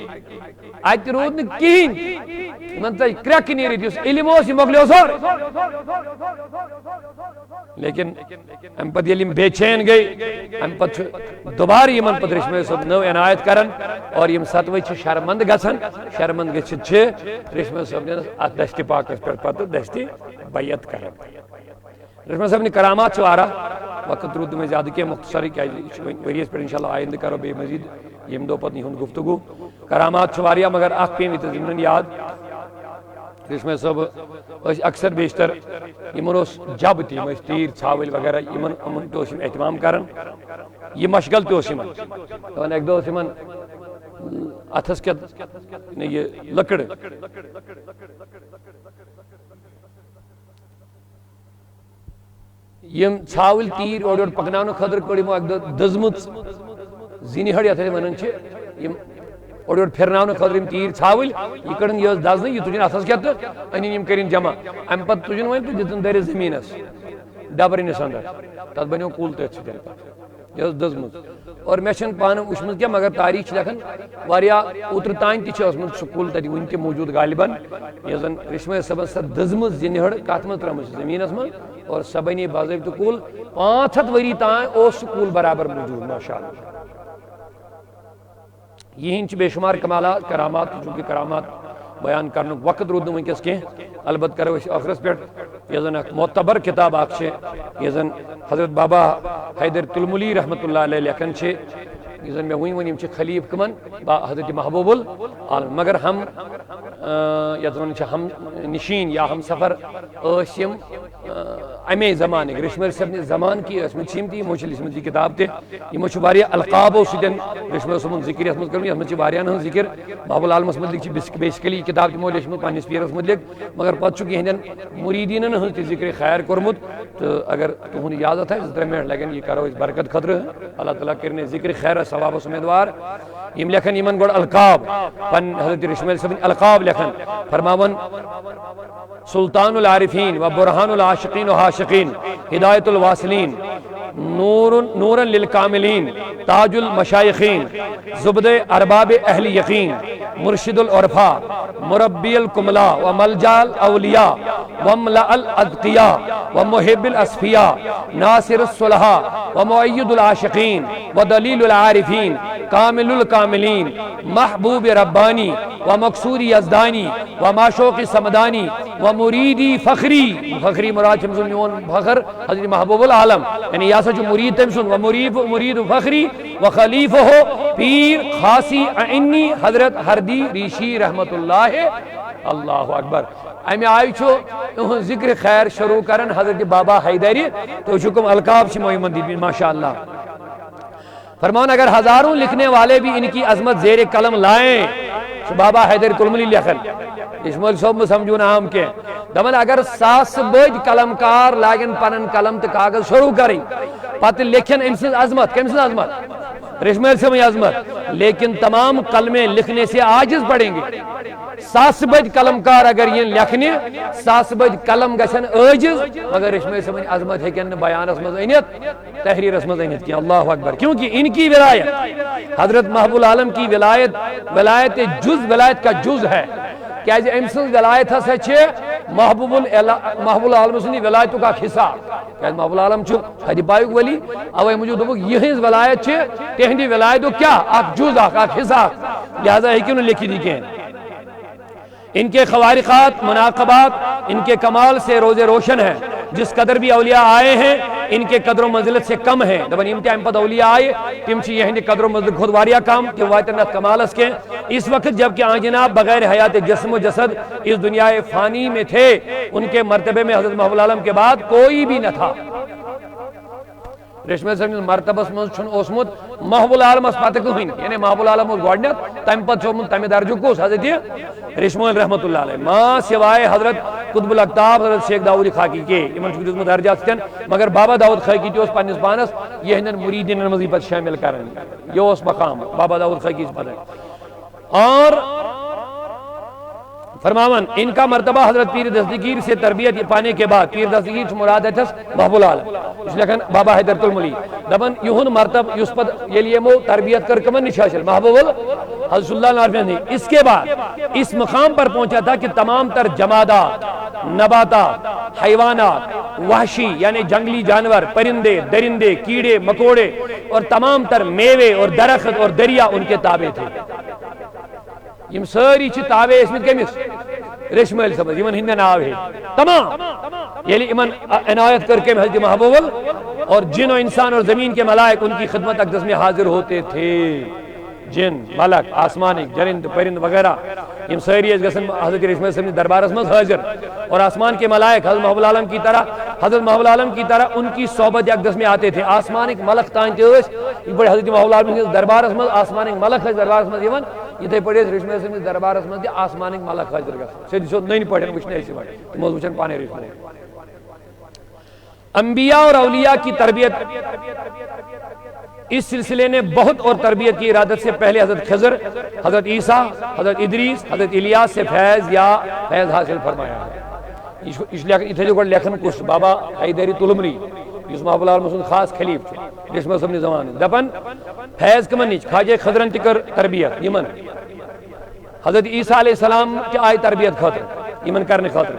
من تھی کرک نیرت اس علم اس مکلیو سور لیکن ام پتہ یل بے چین گئی ام پتہ دوبارہ یمن پتہ ریشمل صاحب نو عنایت کرن اور یم 7 شرمند گژھن شرمند گژھت ریشمل صاحب نے ات دست پاکس پہ پتہ دست بیعت کرن ریشمل صاحب نے کرامات وارہ وقت رود میں زیادہ کی مختصر وریس پر انشاءاللہ آئندہ کرو بے مزید یم دو پتنی ہند گفتگو کرامات واریاہ مگر اخ پیم ضمن یاد ریشمل صاحب اکثر بیشتر یمن جب تم تیر ژھاول وغیرہ یمن تو اہتمام کران یہ مشغل تمن ایک دہ اتھس کت یہ لکڑ یم ژھاول تیر اور پکناؤ خاطر کڑ یمو اک دہ دزمت زینی ہڑ یتھ ونان یم اور پھرناؤ خاطر تیر ژھاول یہ کڑن یہ دزن یہ تجن اتھس کت ان یم کرن جمع ام پتہ تجن ون تو دتن در زمینس ڈبرنس اندر تت بنو کل تھی یہ دزمت اور مے پانہ وچمت کیا مگر تاریخ لکھان واریاہ اوتر تان تہ سکول تتہ ون تہ موجود غالباً یہ زن ریشمل صاحب سا دزمت زنہڑ کت من ترمت زمینس من اور سہ بنے باضابطہ کل 500 وری تان اس سکول برابر موجود ماشاء اللہ یہ بے شمار کمالات کرامات چونکہ کرامات بیان کرنے وقت رود ونکس کی البتہ کرو آخرس پہ یہ زن معتبر کتاب اخ یہ زن حضرت بابا حیدر تلملی رحمت اللہ علیہ لکھن یہ زن میں ون خلیف کمن حضرت محبوب العالم مگر ہم یتھ ون ہم نشین یا ہم سفر یم امے زمان ریشمل صاحب نے زمان کی یم تہ لچمت یہ کتاب تہ القابو سن ریشمل صاحب ذکر یت مز کر واریاہن ذکر باب العالمس متعلق بیسکلی کتاب تمو لیچمت پنس پیرس متعلق مگر پتہ یہندین مریدین ہز ذکر خیر کورمت تو اگر تہد اجازت ہے 2 منٹ لگن یہ کرو برکت خطر اللہ تعالیٰ کرنے ذکر خیر ثواب امیدوار یم لکھن یمن گوڑ القاب پن حضرت ریشمل صاحب القاب لکھن فرماون سلطان العارفین و برہان العاشقین و العاشقین، ہدایت الواصلین، نور للکاملین، تاج المشائخین، زبد ارباب اہل یقین، مرشد العرفاء، مربی الکملا و ملجا الاولیاء وملأ الاتقیاء ومحب الاصفیاء، ناصر الصلحاء ومؤید العاشقین ودلیل العارفین، کامل الکاملین، محبوب ربانی ومقصود یزدانی ومعشوق سمدانی ومریدی فخری، فخری مراد چھ میون فخر حضرت محبوب العالم، یعنی یا سا مرید تم سن ومرید فخری وخلیفہ پیر خاصی عنی حضرت ہردی ریشی رحمت اللہ اللہ اکبر۔ امی آئی چھو ذکر خیر شروع کرن حضرت بابا حیدری تو شکم القاب سے مویمن دی ماشاءاللہ۔ فرمان اگر ہزاروں لکھنے والے بھی ان کی عظمت زیر قلم لائیں، بابا حیدر کلملی لکھن اسماعیل صاحب میں سمجھون عام کے دمن اگر 7 بج قلم کار لاگن پنن قلم تو کاغذ شروع کریں پتہ لکھن ام سن عظمت کم سن عظمت رشمیل سے عظمت، لیکن تمام قلمیں لکھنے سے عاجز پڑیں گے۔ 7 بج قلم کار اگر یہ لکھنے 7 بج قلم گژھن عاجز، مگر رشمیل سے عظمت ہے کہ بیانس مز انت تحریر مز انت کی اللہ اکبر، کیونکہ ان کی ولایت حضرت محبوب العالم کی ولایت ولایت کا جز ہے، کیا ام سن ولایت ہسا چھ محبوب العالم سن ولایت کا حصہ، کیا محبوب العالم چھ حدی پایک ولی اوے مجھے دبک یہ ولایت چھ تہندی ولایت کیا اک جز اک حصہ، لہذا ہے کہ انہوں لکھی دی کہ ان کے خوارقات مناقبات ان کے کمال سے روز روشن ہے، جس قدر بھی اولیاء آئے ہیں ان کے قدر و منزلت سے کم ہیں، دبن امتحان پتہ اولیاء آئے تم چی یہ قدر و منزلت خود واریہ کام کہ وائتنت کمالس کے اس وقت جبکہ آنجناب بغیر حیات جسم و جسد اس دنیا فانی میں تھے، ان کے مرتبے میں حضرت محبوب العالم کے بعد کوئی بھی نہ تھا۔ رشمیل صاحب مرتبس من چھن اوسمت محبوب العالم اس پتہ کہین، یعنی محبوب العالم اس گوڑنیت تم پتہ چھومت تم درجہ کوس حضرت رشمیل رحمت اللہ علیہ ماں سوائے حضرت قطب الاقطاب حضرت شیخ داؤد خاکی کے امن چھو دزمت درجات ستن، مگر بابا داؤد خاکی تی اس پانس پانس یہ ہندن مریدین مضیبت شامل کرن، یہ اس مقام بابا داؤد خاکی اس پتہ۔ اور فرماون ان کا مرتبہ حضرت پیر دستگیر سے تربیت پانے کے بعد، پیر دستگیر مراد ہے محبوب العالم اس لیکن بابا حیدر الملی دبن یہن مرتب اس پد یہ لیے مو تربیت کر کمن نشاشل محبوب حضرت اللہ علیہ نے اس کے بعد اس مقام پر پہنچا تھا کہ تمام تر جمادات، نباتات، حیوانات، وحشی یعنی جنگلی جانور، پرندے، درندے، کیڑے مکوڑے اور تمام تر میوے اور درخت اور دریا ان کے تابع تھے۔ یم ساری چھ تابع اسمت کمس رشمیل صاحب یمن ہندن ناو ہے تمام، یعنی امن عنایت کر کے حضرت محبوب اور جن و انسان اور زمین کے ملائک ان کی خدمت اقدس میں حاضر ہوتے تھے، جن ملک آسمانک جرند پرند وغیرہ یم ساری گسن حضرت رشمیل صاحب دربارس میں حاضر، اور آسمان کے ملائک حضرت محبوب العالم کی طرح ان کی صحبت اقدس میں آتے تھے۔ آسمانک ملک تان تیس یہ بڑے حضرت محبوب العالم دربارس میں آسمانک ملک دربارس میں یون یہ پڑھے رشمیل صاحب دربارس میں آسمانک ملک حاضر گژھان سیدھی سیود نئی پڑھن وچھنے ایسے پڑھے تم وچھن پانے رشمیل۔ انبیاء اور اولیاء کی تربیت اس سلسلے نے بہت اور تربیت کی ارادت سے پہلے حضرت خضر، حضرت عیسیٰ، حضرت ادریس، حضرت الیاس سے فیض حاصل فرمایا ہے۔ اس لیے لیکن کچھ بابا حیدری تلمری جس محبوب العالم خاص خلیف تھے رشمیل صاحب نے زمان دپن فیض کمن نچ خواجہ خضرن تکر تربیت یمن حضرت عیسیٰ علیہ السلام کی آئی تربیت خاطر یمن کرنے خاطر،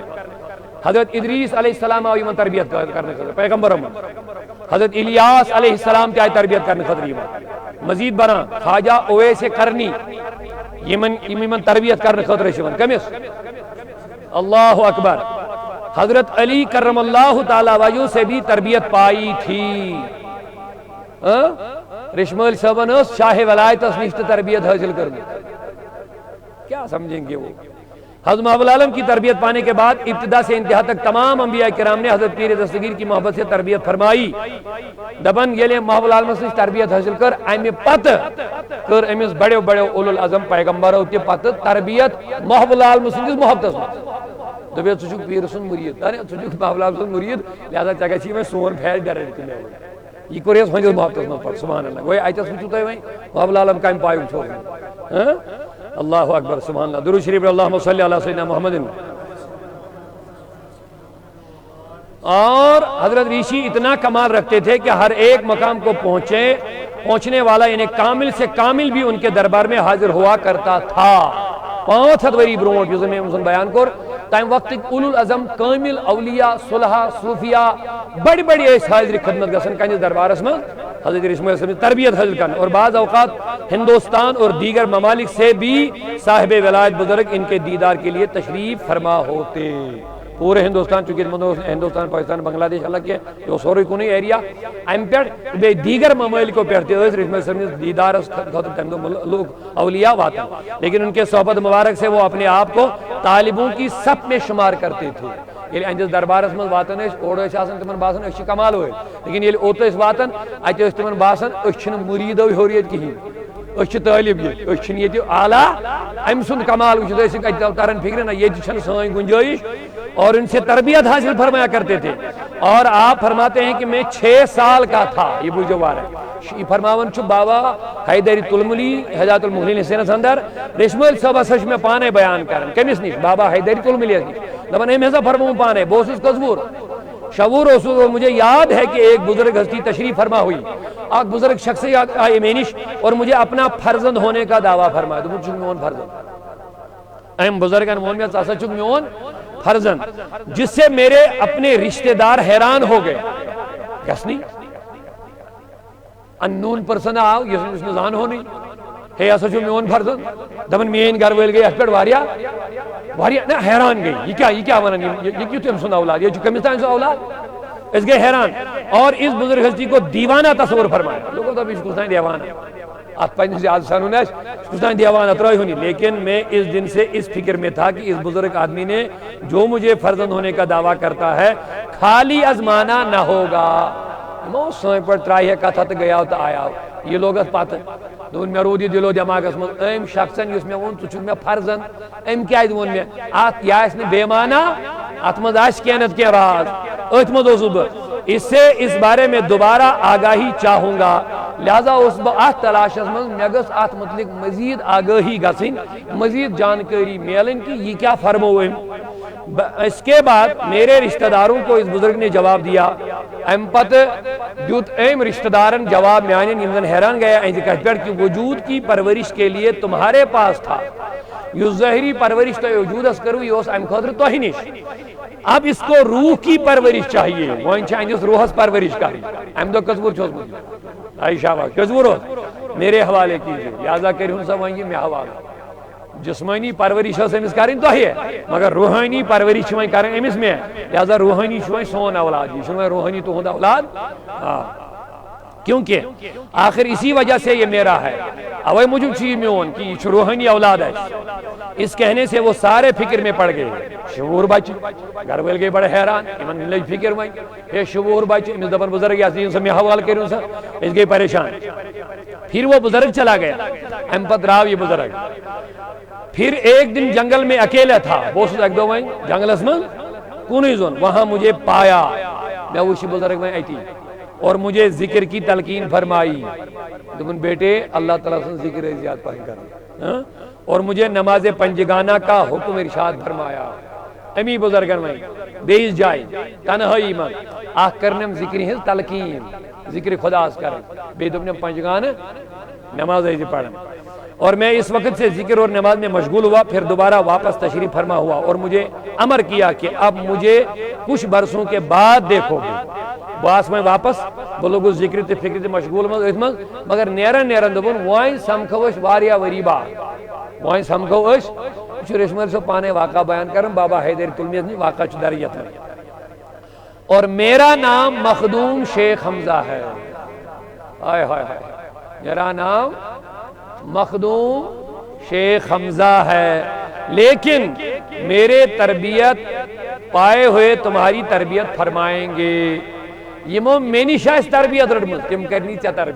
حضرت ادریس علیہ السلام آئی یمن تربیت کرنے خاطر پیغمبر حضرت الیاس علیہ السلام کی آئی تربیت کرنے خاطر یمن مزید برآں خواجہ اویس قرنی یمن تربیت کرنے خاطر یمن کمس اللہ اکبر، حضرت علی کرم اللہ تعالی وجہ سے بھی تربیت پائی تھی۔ رشمیل صاحب شاہ ولایت نشت تربیت حاصل کرنی کیا سمجھیں گے وہ۔ حضرت محبوب العالم کی تربیت پانے کے بعد ابتدا سے انتہا تک تمام انبیاء کرام نے حضرت پیر دستگیر کی محبت سے تربیت فرمائی۔ دبن یہ محبوب العالم سے تربیت حاصل کر امی پتہ کر امس بڑے بڑے اولو العظم پیغمبروں کے پتہ تربیت محبوب العالم سے محبت دبیت ژٕ چھُکھ پیٖر سُنٛد مُریٖد ژٕ چھُکھ محبوب العالم سُنٛد مُریٖد لہذا ژےٚ گژھی وۄنۍ سون فیض ڈایریکٹ مِلُن۔ یہ کوٚر ہُہنٛدِس محبتس منٛز پتہٕ سبحان اللہ گوٚو اتٮ۪س وٕچھِو تُہۍ وۄنۍ محبوب العالم کمہِ پایُک چھُ اللہ اکبر سبحان اللہ۔ درود شریف اللہم صلی علی سیدنا محمد۔ اور حضرت ریشی اتنا کمال رکھتے تھے کہ ہر ایک مقام کو پہنچنے والا یعنی کامل سے کامل بھی ان کے دربار میں حاضر ہوا کرتا تھا 500 وری برونٹ یوز میں بیان کر تم وقت اولو العظم کامل اولیاء صلحاء صوفیاء بڑی بڑی ایس حاضر خدمت گسن کنس دربارس میں حضرت ریشی تربیت حاصل کرنا اور بعض اوقات ہندوستان اور دیگر ممالک سے بھی صاحب ولایت بزرگ ان کے دیدار کے لیے تشریف فرما ہوتے پورے ہندوستان چونکہ ہندوستان پاکستان بنگلہ دیش اللہ کے جو سوری کونی ایریا ام پہ دیگر ممالکوں پہ دیدار لوگ اولیاء واتا لیکن ان کے صحبت مبارک سے وہ اپنے آپ کو طالبوں کی صف میں شمار کرتے تھے یعنی اندس دربارس من واتن اوڑ تمن باسان اس کمال ہوئے لیکن یعنی اوت واتن ات تمن باسان اس مرید ہوریت کہین اس طالب یہ اعلیٰ ام سند کمال وچت تران فکر نا یہ سن گنجائش اور ان سے تربیت حاصل فرمایا کرتے تھے اور آپ فرماتے ہیں کہ میں 6 سال کا تھا یہ بوجھوار ہے فرماون چھو بابا حیدری تلملی حضرت المغلی حسین اندر ریشمل صاحب سچ میں پانے بیان کرن کمس نش بابا حیدری تلملی دپان ایم ہسا فرماؤں پانے بوسس کزبور شعور رسول مجھے یاد ہے کہ ایک بزرگ ہستی تشریف فرما ہوئی ایک بزرگ شخص آئے مینش اور مجھے اپنا فرزند ہونے کا دعویٰ فرمایا تو مجھے میون فرزند ایم بزرگان مون میں ساسا چک میون فرزند جس سے میرے اپنے رشتہ دار حیران ہو گئے کس نہیں انون پرسن آو اس میں زان ہو نہیں ہے ایسا جو میون فرزند دمن مین گھر ویل گئی اس پر واریا نا حیران گئی یہ کیا ونن یہ کیوں تم سن اولاد یہ جو کمستان سے اولاد اس گئے حیران اور اس بزرگ ہستی کو دیوانہ تصور فرمایا لوگوں تو اس کچھ دیوانہ آپ پنج سے آج سانو نیش کچھ دیوانہ ترائی ہونی لیکن میں اس دن سے اس فکر میں تھا کہ اس بزرگ آدمی نے جو مجھے فرزند ہونے کا دعویٰ کرتا ہے خالی ازمانہ نہ ہوگا مو سوئیں پر ترائی ہے کتھا تو گیا ہوتا آیا یہ لوگ اس پاتے دون میں رودی دلو دماغ اس میں ایم شخصاً یس میں اون تو چک میں فرزند ایم کیا دون میں آت یا اس نے بے معنی اتمد آش کینت کے راز اتمد اوزب اس سے اس بارے میں دوبارہ آگاہی چاہوں گا لہذا اس آت تلاش اس میں میگس آت مطلق مزید آگاہی گسن مزید جانکاری میلن کی یہ کیا فرموئے اس کے بعد میرے رشتہ داروں کو اس بزرگ نے جواب دیا ام پت دیوت ایم رشتہ دارن جواب میانین یمزن حیران گیا اینزی کشپیٹ کی وجود کی پرورش کے لیے تمہارے پاس تھا یہ ظاہری پرورش تو وجود اس کرو یہ اس ام خاطر تو ہی نہیں اب اس کو روح کی پرورش چاہیے وہ انچہ انجس روح اس پرورش کاری ام دو کسبور چھوز مجھے آئی شاہبہ کسبور ہو میرے حوالے کیجئے لہذا کری ہوں سب وہیں میں حوالہ جسمانی پرورش ہے امس کریں تو ہی ہے مگر روحانی پرورش میں کریں امس میں ہے لہذا روحانی شوئیں سون اولاد یہ شوئیں روحانی تو ہوں اولاد کیونکہ آخر اسی وجہ سے یہ میرا ہے اوے مجھے چیز میون کی روحانی اولاد ہے اس کہنے سے وہ سارے فکر میں پڑ گئے شعور بچ گھر ویل گئے بڑے حیران امن لئی فکر میں یہ شعور بچ امس دبن بزرگ یاسین سے میں حوال کروں سر اس گئی پریشان پھر وہ بزرگ چلا گیا امپت راو یہ بزرگ پھر ایک دن جنگل میں اکیلا تھا بوسوس ایک دو وہیں جنگل اسمن کونی زون وہاں مجھے پایا میں وشی بزرگ میں آئی اور مجھے ذکر کی تلقین فرمائی دمن بیٹے اللہ تعالیٰ سے ذکر زیاد پڑھیں کرنا اور مجھے نماز پنجگانہ کا حکم ارشاد فرمایا امی بزرگن میں بیس جائے تنہائی من آخ کرنم ذکر ہے تلقین ذکر خدا اس کریں بے دبنم پنجگانہ نماز ایزی پڑھیں اور میں اس وقت سے ذکر اور نماز میں مشغول ہوا پھر دوبارہ واپس تشریف فرما ہوا اور مجھے امر کیا کہ اب مجھے کچھ برسوں کے بعد دیکھو گے باس میں واپس بلوگو ذکر تے فکر تے مشغول مگر نیرن دبن وائن سمکھوش واریا وریبا وائن سمکھوش ریشمر سے پانے واقعہ بیان کرم بابا حیدر تلمیز نے واقعہ چداریت ہے اور میرا نام مخدوم شیخ حمزہ ہے آئے ہائے ہائے میرا نام مخدوم شیخ حمزہ ہے لیکن میرے تربیت پائے ہوئے تمہاری تربیت فرمائیں گے یہ مو مینی شاہ تربیت رڑمت تم کرنی چا تربیت